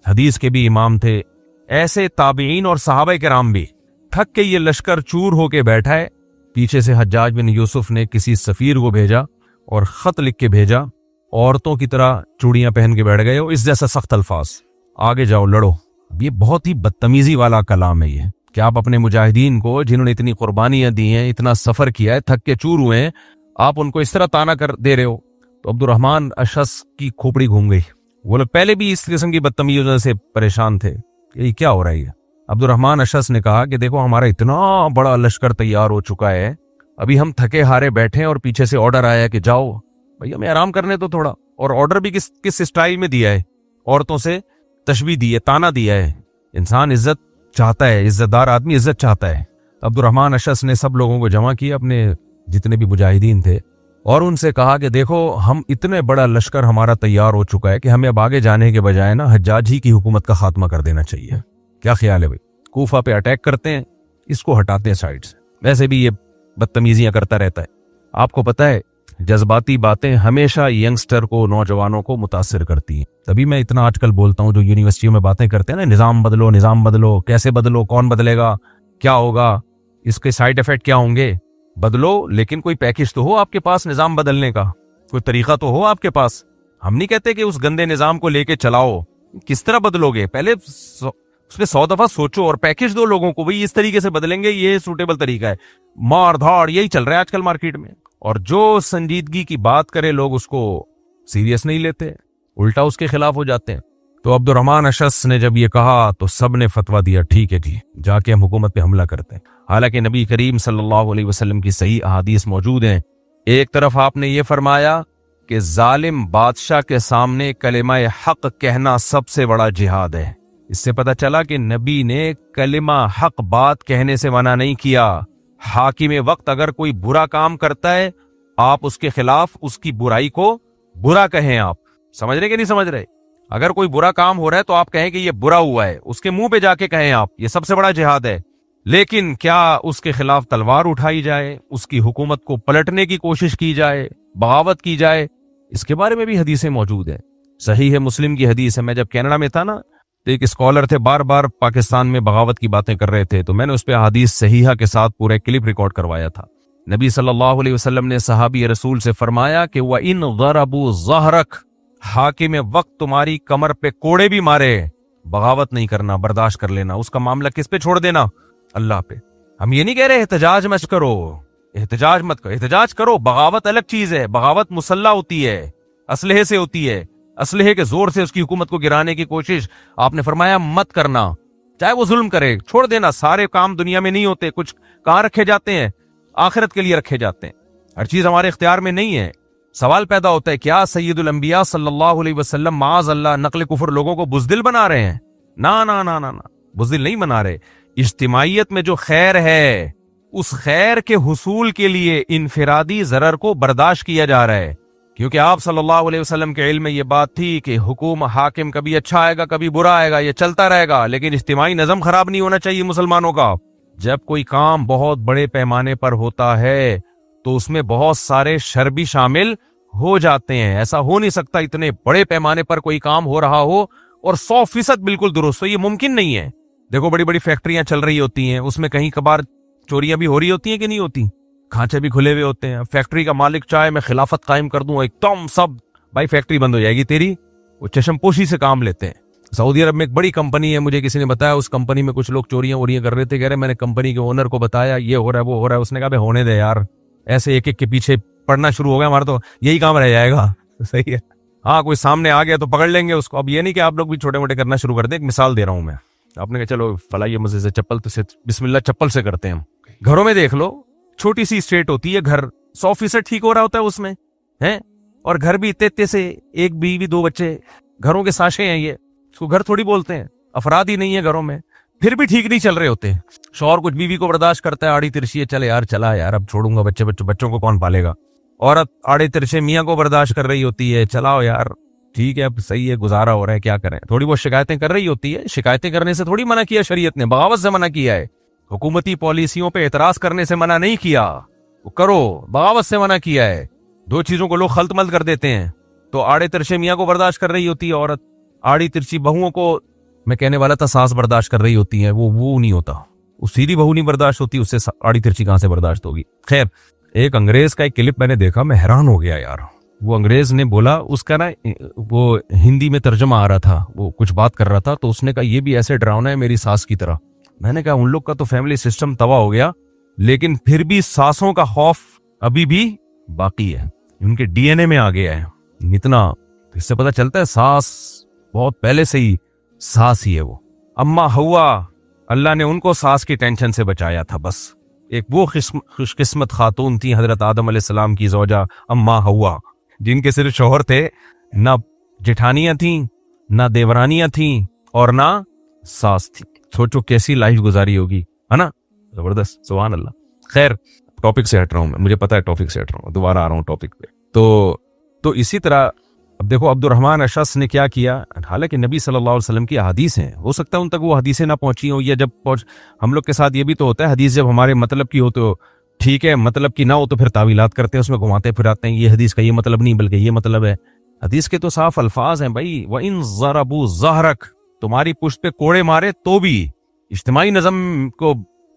हदीस के भी इमाम थे, ऐसे ताबीईन और सहाबा किराम भी। थक के ये लश्कर चूर होके बैठा है। पीछे से हज्जाज बिन यूसुफ ने किसी सफीर को भेजा और खत लिख के भेजा, औरतों की तरह चूड़ियां पहन के बैठ गए हो, इस जैसा सख्त अल्फाज, आगे जाओ लड़ो। ये बहुत ही बदतमीजी वाला कलाम है ये, कि आप अपने मुजाहिदीन को जिन्होंने इतनी कुर्बानियां दी हैं, इतना सफर किया है, थक के चूर हुए हैं, आप उनको इस तरह ताना कर दे रहे हो। तो अब्दुर्रहमान अशअस की खोपड़ी घूम गई। वो लोग पहले भी इस किस्म की बदतमीजी से परेशान थे, ये क्या हो रहा है। अब्दुर्रहमान अशअस ने कहा कि देखो हमारा इतना बड़ा लश्कर तैयार हो चुका है, अभी हम थके हारे बैठे हैं और पीछे से ऑर्डर आया कि जाओ भैया मैं आराम करने तो थोड़ा। और ऑर्डर भी किस स्टाइल में दिया है, औरतों से तशबीह दी है, ताना दिया है। इंसान इज्जत चाहता है, इज्जतदार आदमी इज्जत चाहता है। अब्दुर्रहमान अशअस ने सब लोगों को जमा किया, अपने जितने भी मुजाहिदीन थे, और उनसे कहा कि देखो हम इतने बड़ा लश्कर हमारा तैयार हो चुका है कि हमें अब आगे जाने के बजाय ना हज्जाज ही की हुकूमत का खात्मा कर देना चाहिए। क्या ख्याल है भाई? कूफा पे अटैक करते हैं, इसको हटाते हैं साइड से। वैसे भी ये बदतमीजियां करता रहता है। आपको पता है जज्बाती बातें हमेशा यंगस्टर को, नौजवानों को मुतासिर करती हैं। तभी मैं इतना आजकल बोलता हूँ, जो यूनिवर्सिटियों में बातें करते हैं ना, निज़ाम बदलो, कैसे बदलो, कौन बदलेगा, क्या होगा, इसके साइड इफेक्ट क्या होंगे। बदलो, लेकिन कोई पैकेज तो हो आपके पास निज़ाम बदलने का, कोई तरीका तो हो आपके पास। हम नहीं कहते कि उस गंदे निज़ाम को लेके चलाओ, किस तरह बदलोगे, पहले उसमें 100 दफा सोचो और पैकेज दो लोगों को, भाई इस तरीके से बदलेंगे, ये सूटेबल तरीका है। मार धाड़ यही चल रहा है आजकल मार्केट में, और जो संजीदगी की बात करे लोग उसको सीरियस नहीं लेते, उल्टा उसके खिलाफ हो जाते हैं। तो अब्दुर्रहमान अशस ने जब ये कहा तो सब ने फतवा दिया, ठीक है जी, जाके हम हुकूमत पे हमला करते हैं। हालांकि नबी करीम सल्लल्लाहु अलैहि वसल्लम की सही अहादीस मौजूद हैं। एक तरफ आपने ये फरमाया कि जालिम बादशाह के सामने कलिमा हक कहना सबसे बड़ा जिहाद है। इससे पता चला कि नबी ने कलिमा हक बात कहने से मना नहीं किया। हाकिम वक्त अगर कोई बुरा काम करता है, आप उसके खिलाफ उसकी बुराई को बुरा कहें। आप समझ रहे कि नहीं समझ रहे? अगर कोई बुरा काम हो रहा है तो आप कहें कि ये बुरा हुआ है, उसके मुंह पे जाके कहें आप, ये सबसे बड़ा जिहाद है। लेकिन क्या उसके खिलाफ तलवार उठाई जाए, उसकी हुकूमत को पलटने की कोशिश की जाए, बगावत की जाए, इसके बारे में भी हदीसें मौजूद है। सही है, मुस्लिम की हदीस है। मैं जब कनाडा में था ना, तो एक स्कॉलर थे, बार बार पाकिस्तान में बगावत की बातें कर रहे थे, तो मैंने उस पर हदीस सहीहा के साथ पूरा क्लिप रिकॉर्ड करवाया था। नबी सल्लल्लाहु अलैहि वसल्लम ने सहाबी रसूल से फरमाया कि व इन ज़रबू ज़हरक, हाकिम वक्त तुम्हारी कमर पे कोड़े भी मारे, बगावत नहीं करना, बर्दाश्त कर लेना, उसका मामला किस पे छोड़ देना? अल्लाह पे। हम ये नहीं कह रहे एहतजाज मत करो, एहतजाज मत करो, एहतजाज करो, बगावत अलग चीज है। बगावत मुसल्ला होती है, असलहे से होती है, असलहे के जोर से उसकी हुकूमत को गिराने की कोशिश आपने फरमाया मत करना, चाहे वो जुल्म करे, छोड़ देना। सारे काम दुनिया में नहीं होते, कुछ कहां रखे जाते हैं? आखिरत के लिए रखे जाते हैं। हर चीज हमारे इख्तियार में नहीं है। सवाल पैदा होता है, क्या सैयदुल अंबिया सल्लल्लाहु अलैहि वसल्लम माज़ अल्लाह नकल कुफर लोगों को बुज़दिल बना रहे हैं? ना ना ना ना ना, बुज़दिल नहीं बना रहे। इज्तिमाइयत में जो खैर है, उस खैर के हुसूल के लिए इनफिरादी जरर को बर्दाश्त किया जा रहा है। क्योंकि आप सल्लल्लाहु अलैहि वसल्लम के इल्म में ये बात थी कि हुकूम हाकिम कभी अच्छा आएगा कभी बुरा आएगा, ये चलता रहेगा, लेकिन इज्तिमाई नज़म खराब नहीं होना चाहिए मुसलमानों का। जब कोई काम बहुत बड़े पैमाने पर होता है तो उसमें बहुत सारे शर भी शामिल हो जाते हैं। ऐसा हो नहीं सकता इतने बड़े पैमाने पर कोई काम हो रहा हो और 100% बिल्कुल दुरुस्त हो, ये मुमकिन नहीं है। देखो बड़ी बड़ी फैक्ट्रियां चल रही होती हैं, उसमें कहीं कभार चोरियां भी हो रही होती हैं कि नहीं होती, खांचे भी खुले हुए होते हैं। फैक्ट्री का मालिक चाहे मैं खिलाफत कायम कर दूं, एकदम सब, भाई फैक्ट्री बंद हो जाएगी तेरी। वो चशमपोशी से काम लेते हैं। सऊदी अरब में एक बड़ी कंपनी है, मुझे किसी ने बताया, उस कंपनी में कुछ लोग चोरियां वोरियां कर रहे थे। कह रहे मैंने कंपनी के ओनर को बताया ये हो रहा है वो हो रहा है, उसने कहा भाई होने दे यार, ऐसे एक एक के पीछे पड़ना शुरू हो गया, हमारा तो यही काम रह जाएगा। सही है, हाँ कोई सामने आ गया तो पकड़ लेंगे उसको। अब ये नहीं कि आप लोग भी छोटे मोटे करना शुरू कर दें। एक मिसाल दे रहा हूं मैं, आपने कहा चलो फलाइए मस्जिद से चप्पल से बिस्मिल्लाह चप्पल से करते हैं हम। घरों में देख लो, छोटी सी स्टेट होती है, घर 100% ठीक हो रहा होता है उसमें है, और घर भी इतने से, एक बीवी दो बच्चे, घरों के साशे हैं ये, इसको घर थोड़ी बोलते हैं, अफराद ही नहीं है घरों में, फिर भी ठीक नहीं चल रहे होते। शौहर कुछ बीवी को बर्दाश्त करता है, आड़ी तिरछी है, चले यार चला यार अब छोड़ूंगा, बच्चों को कौन पालेगा। औरत आड़े तिरछे मियाँ को बर्दाश्त कर रही होती है, चलाओ यार ठीक है अब सही है, गुजारा हो रहा है, क्या करें। थोड़ी बहुत शिकायतें कर रही होती है, शिकायतें करने से थोड़ी मना किया शरीयत ने, बगावत से मना किया है। हुकूमती पॉलिसियों पे एतराज करने से मना नहीं किया, वो करो, बगावत से मना किया है। दो चीजों को लोग खल्त मल्त कर देते हैं। तो आड़े तिरछे मियाँ को बर्दाश्त कर रही होती है औरत, आड़ी तिरछी बहुओं को, मैं कहने वाला था सास बर्दाश्त कर रही होती है, वो नहीं होता, वो सीधी बहू नहीं बर्दाश्त होती, उससे आड़ी तिरछी कहां से बर्दाश्त होगी। खैर, एक अंग्रेज का एक क्लिप मैंने देखा, मैं हैरान हो गया यार। वो अंग्रेज ने बोला, उसका ना वो हिंदी में तर्जमा आ रहा था, वो कुछ बात कर रहा था, तो उसने कहा ये भी ऐसे डरावना है मेरी सास की तरह। मैंने कहा उन लोग का तो फैमिली सिस्टम तबाह हो गया, लेकिन फिर भी सासों का खौफ अभी भी बाकी है, उनके डीएनए में आ गया है इतना। इससे पता चलता है सास बहुत पहले से ही सास ही है। वो अम्मा हवा, अल्लाह ने उनको सास की टेंशन से बचाया था बस। एक वो खुशकिस्मत खातून थी हजरत आदम अलैहिस्सलाम की ज़ौजा अम्मा हवा, जिनके सिर्फ शौहर थे, ना जेठानियां थी, ना देवरानियां थी, और ना सास थी। सोचो कैसी लाइफ गुजारी होगी, है ना, जबरदस्त, सुभान अल्लाह। खैर, टॉपिक से हट रहा हूं मैं, मुझे पता है टॉपिक से हट रहा हूं, दोबारा आ रहा हूं टॉपिक पे। तो इसी तरह अब देखो अब्दुर्रहमान अशस ने क्या किया। हालांकि नबी सल्लल्लाहु अलैहि वसल्लम की हदीस हैं, हो सकता है उन तक वो हदीसें ना पहुंची हो, या जब हम लोग के साथ ये भी तो होता है, हदीस जब हमारे मतलब की हो तो ठीक है, मतलब कि ना हो तो फिर तावीलात करते हैं, उसमें घुमाते फिराते हैं, ये हदीस का ये मतलब नहीं बल्कि ये मतलब है। हदीस के तो साफ अल्फाज हैं भाई, व इन ज़रबू ज़हरक, तुम्हारी पुश्त पे कोड़े मारे तो भी इज्तिमाई नज़म को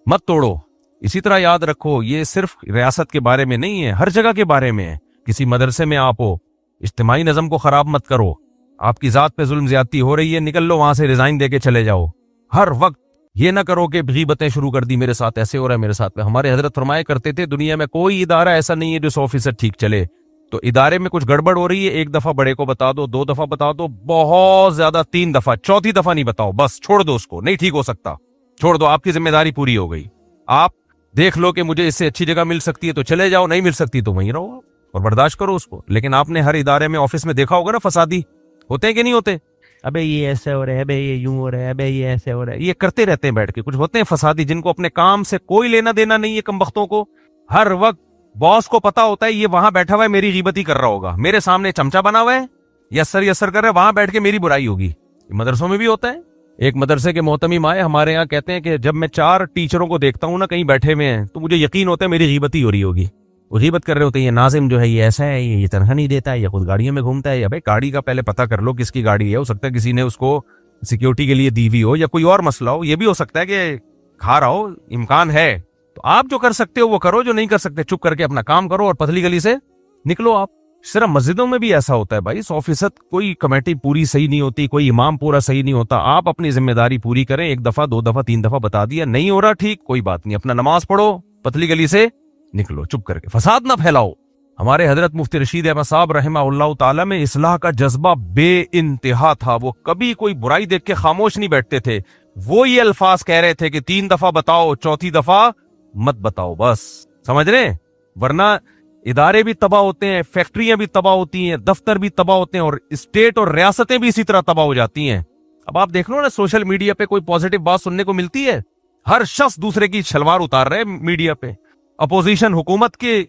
मत तोड़ो। इसी तरह याद रखो, ये सिर्फ रियासत के बारे में नहीं है, हर जगह के बारे में है। किसी मदरसे में आप हो, इज्तिमाई नज़म को खराब मत करो। आपकी जात पे जुल्म ज्यादती हो रही है, निकल लो वहां से, रिजाइन दे के चले जाओ। हर वक्त ये ना करो कि गीबतें शुरू कर दी, मेरे साथ ऐसे हो रहा है, मेरे साथ में। हमारे हजरत फरमाया करते थे, दुनिया में कोई इदारा ऐसा नहीं है जो 100% ठीक चले। तो इदारे में कुछ गड़बड़ हो रही है, एक दफा बड़े को बता दो, 2 दफा बता दो, बहुत ज्यादा 3 दफा, चौथी दफा नहीं बताओ, बस छोड़ दो उसको, नहीं ठीक हो सकता, छोड़ दो, आपकी जिम्मेदारी पूरी हो गई। आप देख लो कि मुझे इससे अच्छी जगह मिल सकती है तो चले जाओ, नहीं मिल सकती तो वहीं रहो और बर्दाश्त करो उसको। लेकिन आपने हर इदारे में, ऑफिस में देखा होगा ना, फसादी होते हैं कि नहीं होते? अबे ये ऐसे हो रहा है, अबे ये यूं हो रहा है, अबे ये ऐसे हो रहा है, ये करते रहते हैं बैठ के। कुछ होते हैं फसादी जिनको अपने काम से कोई लेना देना नहीं है, कमबख्तों को। हर वक्त बॉस को पता होता है ये वहां बैठा हुआ है, मेरी गीबती कर रहा होगा, मेरे सामने चमचा बना हुआ है, यस्सर यस्सर कर रहा है, वहां बैठ के मेरी बुराई होगी। मदरसों में भी होता है। एक मदरसे के मोहतमिम आए हमारे यहाँ, कहते हैं कि जब मैं 4 टीचरों को देखता हूँ ना कहीं बैठे हुए हैं, तो मुझे यकीन होता है मेरी गीबती हो रही होगी। वो गीबत कर रहे होते हैं, ये नाजिम जो है ये ऐसा है, ये तनख्वाह नहीं देता है, ये खुद गाड़ियों में घूमता है। अबे गाड़ी का पहले पता कर लो किसकी गाड़ी है, हो सकता है किसी ने उसको सिक्योरिटी के लिए दी हुई हो, या कोई और मसला हो, ये भी हो सकता है कि खा रहा हो, इम्कान है। तो आप जो कर सकते हो वो करो, जो नहीं कर सकते चुप करके अपना काम करो और पतली गली से निकलो। आप सिर्फ मस्जिदों में भी ऐसा होता है भाई, 100% कोई कमेटी पूरी सही नहीं होती, कोई इमाम पूरा सही नहीं होता। आप अपनी जिम्मेदारी पूरी करें, 1 दफा 2 दफा 3 दफा बता दिया, नहीं हो रहा ठीक, कोई बात नहीं, अपना नमाज पढ़ो, पतली गली से निकलो, चुप करके फसाद ना फैलाओ। हमारे हजरत मुफ्ती रशीद अहमद साहब रहमहुल्लाह ताला में इस्लाह का जज्बा बेइंतहा था। वो कभी कोई बुराई देख के खामोश नहीं बैठते थे। वो ये अल्फाज कह रहे थे कि 3 दफा बताओ, चौथी दफा मत बताओ, बस। समझ रहे? वरना इदारे भी तबाह होते हैं, फैक्ट्रियां भी तबाह होती हैं, दफ्तर भी तबाह होते हैं, और स्टेट और रियासतें भी इसी तरह तबाह हो जाती हैं। अब आप देख लो ना, सोशल मीडिया पे कोई पॉजिटिव बात सुनने को मिलती है? हर शख्स दूसरे की शलवार उतार रहे हैं मीडिया पे। अपोजिशन हुकूमत की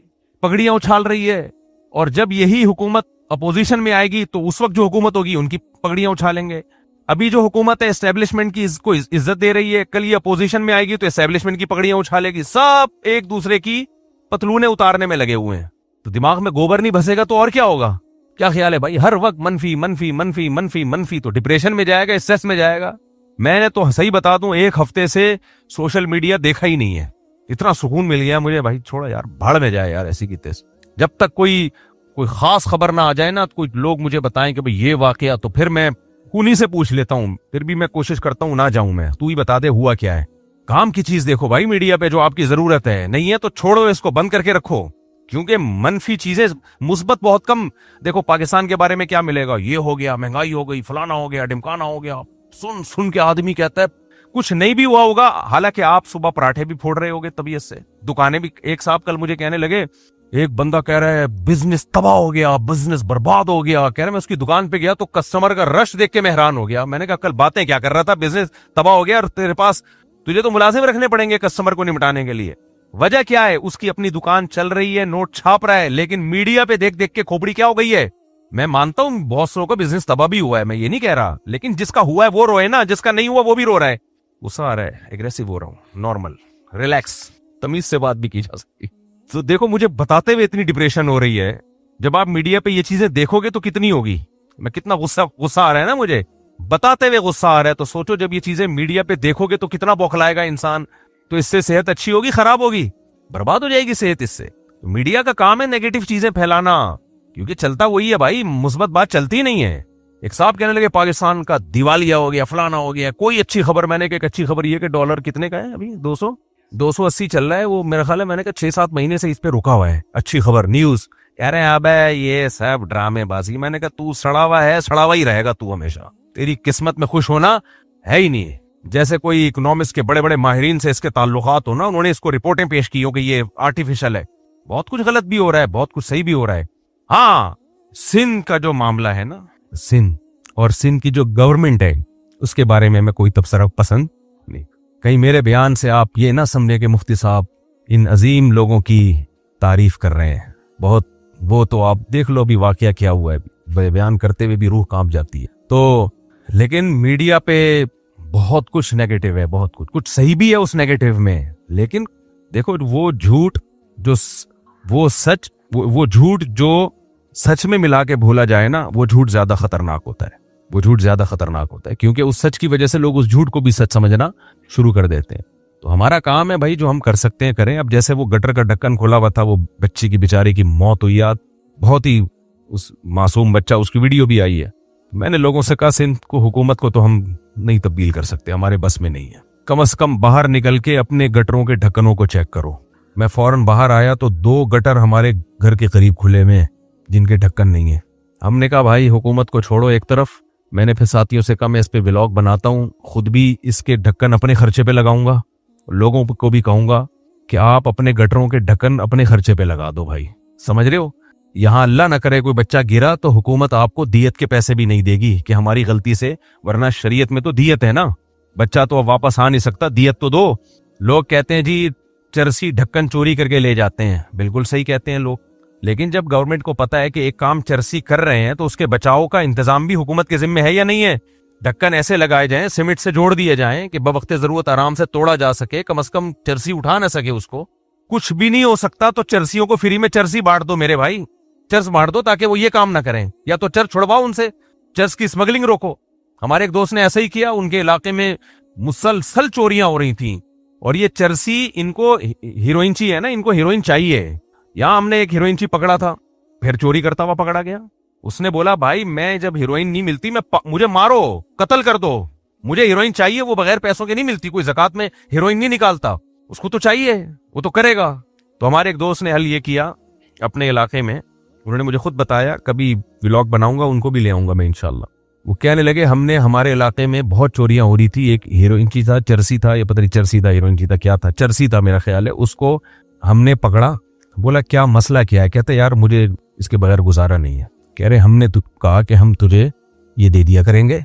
पगड़ियां उछाल रही है, और जब यही हुकूमत अपोजिशन में आएगी तो उस वक्त जो हुकूमत होगी उनकी पगड़ियां उछालेंगे। अभी जो हुकूमत है एस्टेब्लिशमेंट की इसको इज्जत दे रही है, कल ये अपोजिशन में आएगी तो एस्टेब्लिशमेंट की पगड़ियां उछालेगी। सब एक दूसरे की पतलूने उतारने में लगे हुए हैं। तो दिमाग में गोबर नहीं भसेगा तो और क्या होगा? क्या ख्याल है भाई? हर वक्त मनफी मनफी मनफी मनफी मनफी, तो डिप्रेशन में जाएगा, स्ट्रेस में जाएगा। मैंने तो सही बता दूं, 1 हफ्ते से सोशल मीडिया देखा ही नहीं है। इतना सुकून मिल गया मुझे भाई, छोड़ा यार, भाड़ में जाए यार ऐसी की तैसी। जब तक कोई खास खबर ना आ जाए ना, कोई लोग मुझे बताएं कि भाई ये वाकया, तो फिर मैं उन्हीं से पूछ लेता हूं। फिर भी मैं कोशिश करता हूं ना जाऊं मैं, तू ही बता दे हुआ क्या है। काम की चीज देखो भाई मीडिया पे, जो आपकी जरूरत है। नहीं है तो छोड़ो, इसको बंद करके रखो, क्योंकि मनफी चीजें, मुस्बत बहुत कम। देखो पाकिस्तान के बारे में क्या मिलेगा, ये हो गया, महंगाई हो गई, फलाना हो गया, ढिमकाना हो गया। सुन सुन के आदमी कहता है कुछ नहीं भी हुआ होगा। हालांकि आप सुबह पराठे भी फोड़ रहे होगे तबीयत से, दुकानें भी। एक साहब कल मुझे कहने लगे, एक बंदा कह रहा है बिजनेस तबाह हो गया, बिजनेस बर्बाद हो गया। कह रहा मैं उसकी दुकान पे गया तो कस्टमर का रश देख के मैं हैरान हो गया। मैंने कहा कल बातें क्या कर रहा था, बिजनेस तबाह हो गया और तेरे पास, तुझे तो मुलाजिम रखने पड़ेंगे कस्टमर को निपटाने के लिए। वजह क्या है? उसकी अपनी दुकान चल रही है, नोट छाप रहा है, लेकिन मीडिया पे देख देख के खोपड़ी क्या हो गई है। मैं मानता हूं बहुत सौ का बिजनेस तबाह भी हुआ है, मैं ये नहीं कह रहा, लेकिन जिसका हुआ है वो रोए ना, जिसका नहीं हुआ वो भी रो रहा है। गुस्सा आ रहा है, एग्रेसिव हो रहा हूं, नॉर्मल, रिलैक्स, तमीज से बात भी की जा सकती। तो देखो मुझे बताते हुए इतनी डिप्रेशन हो रही है, जब आप मीडिया पे ये चीजें देखोगे तो कितनी होगी। मैं कितना गुस्सा आ रहा है ना, मुझे बताते हुए गुस्सा आ रहा है। तो सोचो जब ये चीजें मीडिया पे देखोगे तो कितना बौखलाएगा इंसान। तो इससे सेहत अच्छी होगी, खराब होगी, बर्बाद हो जाएगी सेहत इससे। तो मीडिया का काम है नेगेटिव चीजें फैलाना, क्योंकि चलता वही है भाई, मुस्बत बात चलती नहीं है। एक साहब कहने लगे पाकिस्तान का दिवालिया हो गया, फलाना हो गया, कोई अच्छी खबर। मैंने कहा अच्छी खबर ये कि डॉलर कितने का है अभी, 280 चल रहा है वो, मेरा ख्याल है। मैंने कहा 6-7 महीने से इस पे रुका हुआ है। अच्छी खबर न्यूज। कह रहे हैं अब ये सब ड्रामेबाजी। मैंने कहा तू सड़ा हुआ है, सड़ा हुआ ही रहेगा तू हमेशा, तेरी किस्मत में खुश होना है ही नहीं। जैसे कोई इकोनॉमिक्स के बड़े बड़े माहिरीन से इसके ताल्लुकात हो ना, उन्होंने इसको रिपोर्टें पेश की हो कि ये आर्टिफिशियल है। बहुत कुछ गलत भी हो रहा है, बहुत कुछ सही भी हो रहा है। हाँ, सिंध का जो मामला है ना, सिंध और सिंध की जो गवर्नमेंट है, उसके बारे में मैं कोई तबसरा पसंद नहीं। कहीं मेरे बयान से आप ये ना समझे कि मुफ्ती साहब इन अजीम लोगों की तारीफ कर रहे हैं बहुत। वो तो आप देख लो अभी वाकया क्या हुआ है, बयान करते हुए भी रूह कांप जाती है। तो लेकिन मीडिया पे बहुत कुछ नेगेटिव है, बहुत कुछ सही भी है उस नेगेटिव में। लेकिन देखो वो झूठ वो झूठ जो सच में मिला के भूला जाए ना, वो झूठ ज्यादा खतरनाक होता है। वो झूठ ज्यादा खतरनाक होता है क्योंकि उस सच की वजह से लोग उस झूठ को भी सच समझना शुरू कर देते हैं। तो हमारा काम है भाई, जो हम कर सकते हैं करें। अब जैसे वो गटर का ढक्कन खोला हुआ था, वो बच्ची की बेचारी की मौत हुई याद, बहुत ही उस मासूम बच्चा, उसकी वीडियो भी आई है। मैंने लोगों से कहा सिंध को, हुकूमत को तो हम नहीं तब्दील कर सकते, हमारे बस में नहीं है। कम से कम बाहर निकल के अपने गटरों के ढक्कनों को चेक करो। मैं फौरन बाहर आया तो 2 गटर हमारे घर के करीब खुले में जिनके ढक्कन नहीं है। हमने कहा भाई हुकूमत को छोड़ो एक तरफ। मैंने फिर साथियों से कहा मैं इस पे व्लॉग बनाता हूँ, खुद भी इसके ढक्कन अपने खर्चे पे लगाऊंगा, लोगों को भी कहूंगा कि आप अपने गटरों के ढक्कन अपने खर्चे पे लगा दो भाई। समझ रहे हो? यहां अल्लाह ना करे कोई बच्चा गिरा तो हुकूमत आपको दियत के पैसे भी नहीं देगी कि हमारी गलती से, वरना शरीयत में तो दियत है ना, बच्चा तो अब वापस आ नहीं सकता, दियत तो दो। लोग कहते हैं जी चरसी ढक्कन चोरी करके ले जाते हैं, बिल्कुल सही कहते हैं लोग, लेकिन जब गवर्नमेंट को पता है कि एक काम चरसी कर रहे हैं तो उसके बचाव का इंतजाम भी हुकूमत के जिम्मे है या नहीं है? ढक्कन ऐसे लगाए जाएं, सीमेंट से जोड़ दिए जाएं कि बवक्ते जरूरत आराम से तोड़ा जा सके, कम से कम चरसी उठा ना सके उसको। कुछ भी नहीं हो सकता तो चरसियों को फ्री में चरसी बांट दो मेरे भाई, चर्च बांट दो ताकि वो ये काम ना करें, या तो चर्च छुड़वाओ उनसे, चर्च की स्मगलिंग रोको। हमारे एक दोस्त ने ऐसा ही किया, उनके इलाके में मुसलसल चोरियां हो रही थी और ये चरसी, इनको हीरोइनची है ना, इनको हीरोइन चाहिए। यहां हमने एक हीरोइनची पकड़ा था, फिर चोरी करता हुआ पकड़ा गया। उसने बोला भाई मैं जब हीरोइन नहीं मिलती मुझे मारो, कत्ल कर दो, मुझे हीरोइन चाहिए, वो बगैर पैसों के नहीं मिलती, कोई ज़कात में हीरोइन नहीं निकालता, उसको तो चाहिए, वो तो करेगा। तो हमारे एक दोस्त ने हल ये किया अपने इलाके में, उन्होंने मुझे खुद बताया, कभी व्लॉग बनाऊंगा उनको भी ले आऊंगा मैं इंशाल्लाह। वो कहने लगे हमने हमारे इलाके में बहुत चोरियां हो रही थी, एक हीरोइनची था, चरसी था, ये पता नहीं चरसी था हीरोइनची था क्या था, चरसी था मेरा ख्याल है, उसको हमने पकड़ा। बोला क्या मसला क्या है? कहते यार मुझे इसके बगैर गुजारा नहीं है। कह रहे हमने तो कहा कि हम तुझे ये दे दिया करेंगे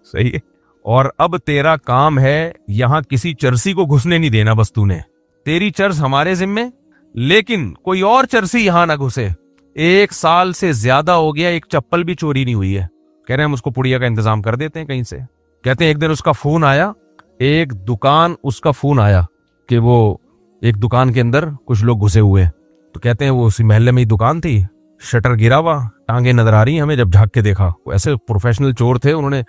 सही है, और अब तेरा काम है यहां किसी चरसी को घुसने नहीं देना, बस तूने, तेरी चर्च हमारे जिम्मे, लेकिन कोई और चरसी यहां ना घुसे। 1 साल से ज्यादा हो गया, एक चप्पल भी चोरी नहीं हुई है। कह रहे हैं हम उसको पुड़िया का इंतजाम कर देते हैं कहीं से। कहते हैं एक दिन उसका फोन आया, एक दुकान, उसका फोन आया कि वो एक दुकान के अंदर कुछ लोग घुसे हुए। तो कहते हैं वो उसी मोहल्ले में ही दुकान थी, शटर गिरा हुआ, टांगे नजर आ रही हमें। जब झांक के देखा, वो ऐसे प्रोफेशनल चोर थे, उन्होंने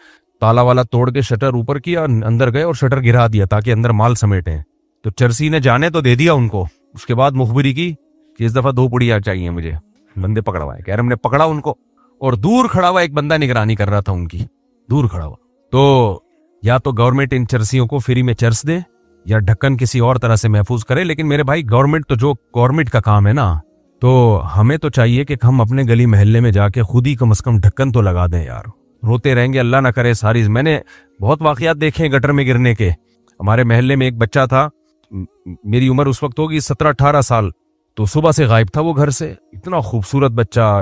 ताला वाला तोड़ के शटर ऊपर किया, अंदर गए और शटर गिरा दिया ताकि अंदर माल समेटे। तो चरसी ने जाने तो दे दिया उनको, उसके बाद मुखबिरी की कि इस दफा 2 पुड़िया चाहिए मुझे। बंदे पकड़वाए, कह रहे हमने पकड़ा उनको, और दूर खड़ा हुआ एक बंदा निगरानी कर रहा था उनकी, दूर खड़ा हुआ। तो या तो गवर्नमेंट इन चरसियों को फ्री में चर्च दे या ढक्कन किसी और तरह से महफूज करे। लेकिन मेरे भाई गवर्नमेंट तो, जो गवर्नमेंट का काम है ना, तो हमें तो चाहिए कि हम अपने गली मोहल्ले में जाके खुद ही कम से कम ढक्कन तो लगा दें यार। रोते रहेंगे अल्लाह ना करे सारी। मैंने बहुत वाकयात देखे हैं गटर में गिरने के। हमारे मोहल्ले में एक बच्चा था, मेरी उम्र उस वक्त होगी 17-18 साल, तो सुबह से गायब था वो घर से। इतना खूबसूरत बच्चा,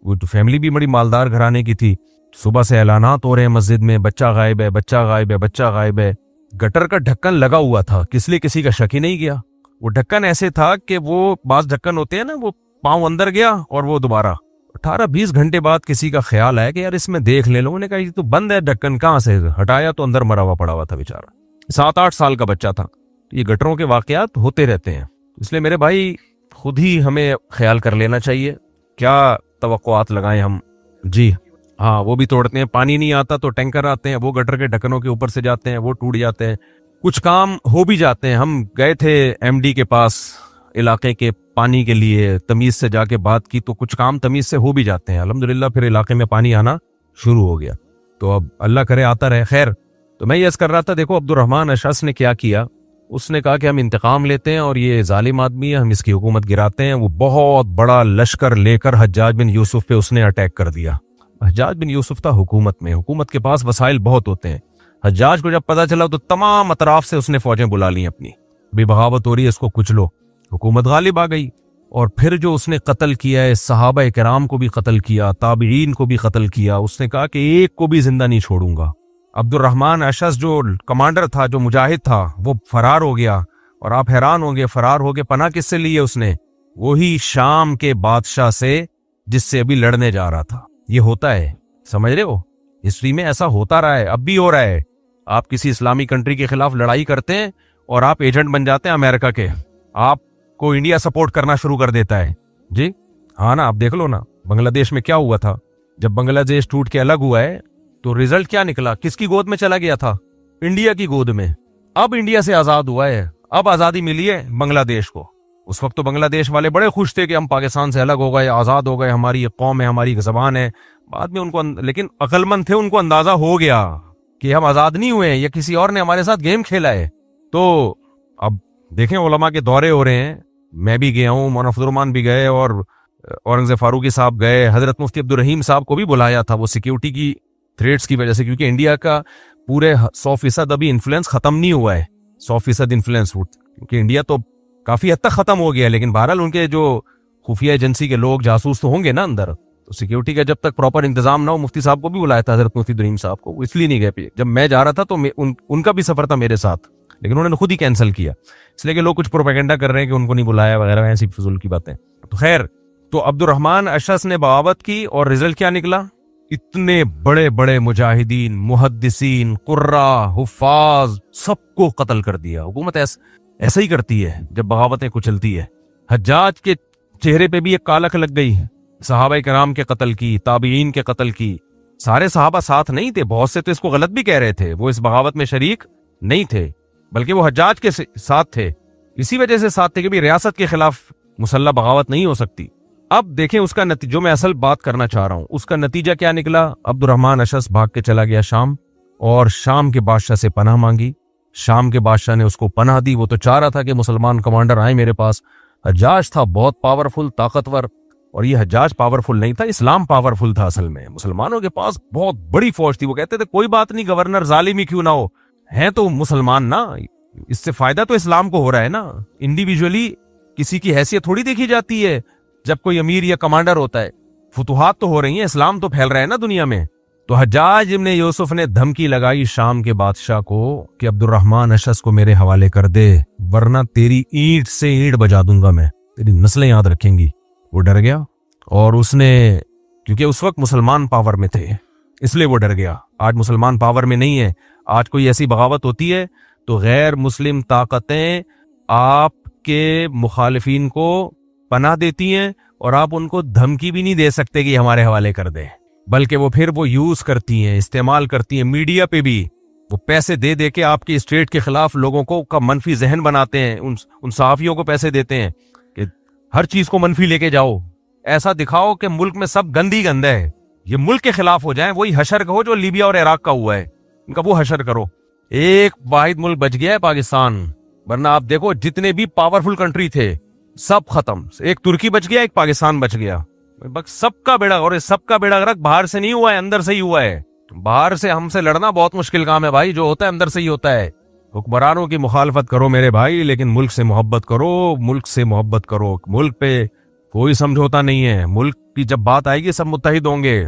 वो तो फैमिली भी बड़ी मालदार घराने की थी। सुबह से ऐलानात हो रहे हैं मस्जिद में, बच्चा गायब है, बच्चा गायब है, बच्चा गायब है। गटर का ढक्कन लगा हुआ था, किस लिए किसी का शक ही नहीं गया। वो ढक्कन ऐसे था कि वो बास ढक्कन होते हैं ना, वो पांव अंदर गया और वो दोबारा 18-20 घंटे बाद किसी का ख्याल आया कि यार इसमें देख ले। लोगों ने कहा ये तो बंद है ढक्कन, कहां से हटाया तो अंदर मरा हुआ पड़ा हुआ था बेचारा। 7-8 साल का बच्चा था। ये गटरों के वाकयात होते रहते हैं, इसलिए मेरे भाई खुद ही हमें ख्याल कर लेना चाहिए क्या तवक्कुआत लगाएं हम। जी हाँ, वो भी तोड़ते हैं, पानी नहीं आता तो टैंकर आते हैं, वो गटर के ढक्कनों के ऊपर से जाते हैं, वो टूट जाते हैं, कुछ काम हो भी जाते हैं। हम गए थे एमडी के पास इलाके के पानी के लिए, तमीज से जाके बात की तो कुछ काम तमीज से हो भी जाते हैं अल्हम्दुलिल्लाह। फिर इलाके में पानी आना शुरू हो गया, तो अब अल्लाह करे आता रहे। खैर, तो मैं ये कर रहा था, देखो अब्दुर्रहमान अशस ने क्या किया। उसने कहा कि हम इंतकाम लेते हैं और ये जालिम आदमी है, हम इसकी हुकूमत गिराते हैं। वो बहुत बड़ा लश्कर लेकर हज्जाज बिन यूसुफ पे उसने अटैक कर दिया। हज्जाज बिन यूसुफ था हुकूमत में, हुकूमत के पास वसाइल बहुत होते हैं। हज्जाज को जब पता चला तो तमाम अतराफ से उसने फौजें बुला ली अपनी, भी बगावत हो रही है, इसको कुछ लो। हुकूमत गालिब आ गई। और फिर जो उसने कत्ल किया है, सहाबा किराम को भी कत्ल किया, ताबीन को भी कत्ल किया। उसने कहा कि एक को भी जिंदा नहीं छोड़ूंगा। अब्दुर्रहमान अशस जो कमांडर था, जो मुजाहिद था, वो फरार हो गया। और आप हैरान होंगे, फरार हो गए, पनाह किससे ली है उसने? वही शाम के बादशाह से जिससे अभी लड़ने जा रहा था। ये होता है, समझ रहे हो, हिस्ट्री में ऐसा होता रहा है, अब भी हो रहा है। आप किसी इस्लामी कंट्री के खिलाफ लड़ाई करते हैं और आप एजेंट बन जाते हैं अमेरिका के। आप को इंडिया सपोर्ट करना शुरू कर देता है। जी हाँ ना, आप देख लो ना बांग्लादेश में क्या हुआ था। जब बांग्लादेश टूट के अलग हुआ है तो रिजल्ट क्या निकला, किसकी गोद में चला गया था? इंडिया की गोद में। अब इंडिया से आजाद हुआ है, अब आजादी मिली है बांग्लादेश को। उस वक्त तो बांग्लादेश वाले बड़े खुश थे कि हम पाकिस्तान से अलग हो गए, आजाद हो गए, हमारी एक कौम है, हमारी एक जबान है। बाद में उनको लेकिन अक्लमंद थे, उनको अंदाजा हो गया कि हम आजाद नहीं हुए हैं, या किसी और ने हमारे साथ गेम खेला है। तो अब देखें उलमा के दौरे हो रहे हैं, मैं भी गया हूँ, मौलाना फजल रहमान भी गए, और औरंगजेब फारूकी साहब गए, हजरत मुफ्ती अब्दुल रहीम साहब को भी बुलाया था, वो सिक्योरिटी की थ्रेट्स की वजह से, क्योंकि इंडिया का पूरे 100% अभी इन्फ्लुएंस खत्म नहीं हुआ है। 100% इन्फ्लुएंस, क्योंकि इंडिया तो काफी हद तक खत्म हो गया है, लेकिन बहरहाल उनके जो खुफिया एजेंसी के लोग जासूस तो होंगे ना अंदर, तो सिक्योरिटी का जब तक प्रॉपर इंतजाम ना हो। मुफ्ती साहब को भी बुलाया था, हजरत मुफ्ती रहीम साहब को, इसलिए नहीं गए। जब मैं जा रहा था तो उनका भी सफर था मेरे साथ, लेकिन उन्होंने खुद ही कैंसिल किया, इसलिए कि लोग कुछ प्रोपेगेंडा कर रहे हैं कि उनको नहीं बुलाया वगैरह, ऐसी फजूल की बातें। तो खैर, तो अब्दुर्रहमान अशस ने बगावत की और रिजल्ट क्या निकला? इतने बड़े बड़े मुजाहिदीन, मुहद्दिसीन, कुर्रा, हुफ्फाज, सबको कत्ल कर दिया। हुकूमत ऐसा ही करती है जब बगावतें कुचलती है। हज्जाज के चेहरे पे भी एक कालक लग गई, सहाबा कराम के कत्ल की, ताबीन के कत्ल की। सारे सहाबा साथ नहीं थे, बहुत से तो इसको गलत भी कह रहे थे, वो इस बगावत में शरीक नहीं थे, बल्कि वो हज्जाज के साथ थे। इसी वजह से साथ थे कि रियासत के खिलाफ मुसल्लह बगावत नहीं हो सकती। अब देखें उसका नतीजा, जो मैं असल बात करना चाह रहा हूं, उसका नतीजा क्या निकला? अब्दुर्रहमान अशस भाग के चला गया शाम, और शाम के बादशाह से पनाह मांगी। शाम के बादशाह ने उसको पनाह दी। वो तो चाह रहा था कि मुसलमान कमांडर आए मेरे पास। हज्जाज था बहुत पावरफुल, ताकतवर, और ये हज्जाज पावरफुल नहीं था, इस्लाम पावरफुल था। असल में मुसलमानों के पास बहुत बड़ी फौज थी। वो कहते थे कोई बात नहीं, गवर्नर जालिम ही क्यों ना हो, है तो मुसलमान ना, इससे फायदा तो इस्लाम को हो रहा है ना। इंडिविजुअली किसी की हैसियत थोड़ी देखी जाती है जब कोई अमीर या कमांडर होता है। फुतुहात तो हो रही हैं, इस्लाम तो फैल रहा है ना दुनिया में। तो हज्जाज इब्ने यूसुफ ने धमकी लगाई शाम के बादशाह को कि अब्दुर्रहमान अशस को मेरे हवाले कर दे, वरना तेरी ईंट से ईंट बजा दूंगा मैं, तेरी नस्लें याद रखेंगी। वो डर गया, और उसने, क्योंकि उस वक्त मुसलमान पावर में थे, इसलिए वो डर गया। आज मुसलमान पावर में नहीं है। आज कोई ऐसी बगावत होती है तो गैर मुस्लिम ताकतें आपके मुखालिफिन को पनाह देती हैं, और आप उनको धमकी भी नहीं दे सकते कि हमारे हवाले कर दे, बल्कि वो फिर वो यूज करती हैं, इस्तेमाल करती हैं। मीडिया पे भी वो पैसे दे दे के आपके स्टेट के खिलाफ लोगों को का मनफी जहन बनाते हैं। उन सहाफियों को पैसे देते हैं कि हर चीज को मनफी लेके जाओ, ऐसा दिखाओ कि मुल्क में सब गंदी गंदा है, ये मुल्क के खिलाफ हो जाए। वही हशर हो जो लीबिया और इराक का हुआ है, इनका वो हशर करो। एक वाहिद मुल्क बच गया है पाकिस्तान, वरना आप देखो जितने भी पावरफुल कंट्री थे सब खत्म। एक तुर्की बच गया, एक पाकिस्तान बच गया, बस सबका बेड़ा। और सबका बेड़ा गर्क बाहर से नहीं हुआ है, अंदर से ही हुआ है। बाहर से हमसे लड़ना बहुत मुश्किल काम है भाई, जो होता है अंदर से ही होता है। हुक्मरानों की मुखालफत करो मेरे भाई, लेकिन मुल्क से मोहब्बत करो, मुल्क से मोहब्बत करो। मुल्क पे कोई समझौता नहीं है, मुल्क की जब बात आएगी सब मुत्तहिद होंगे।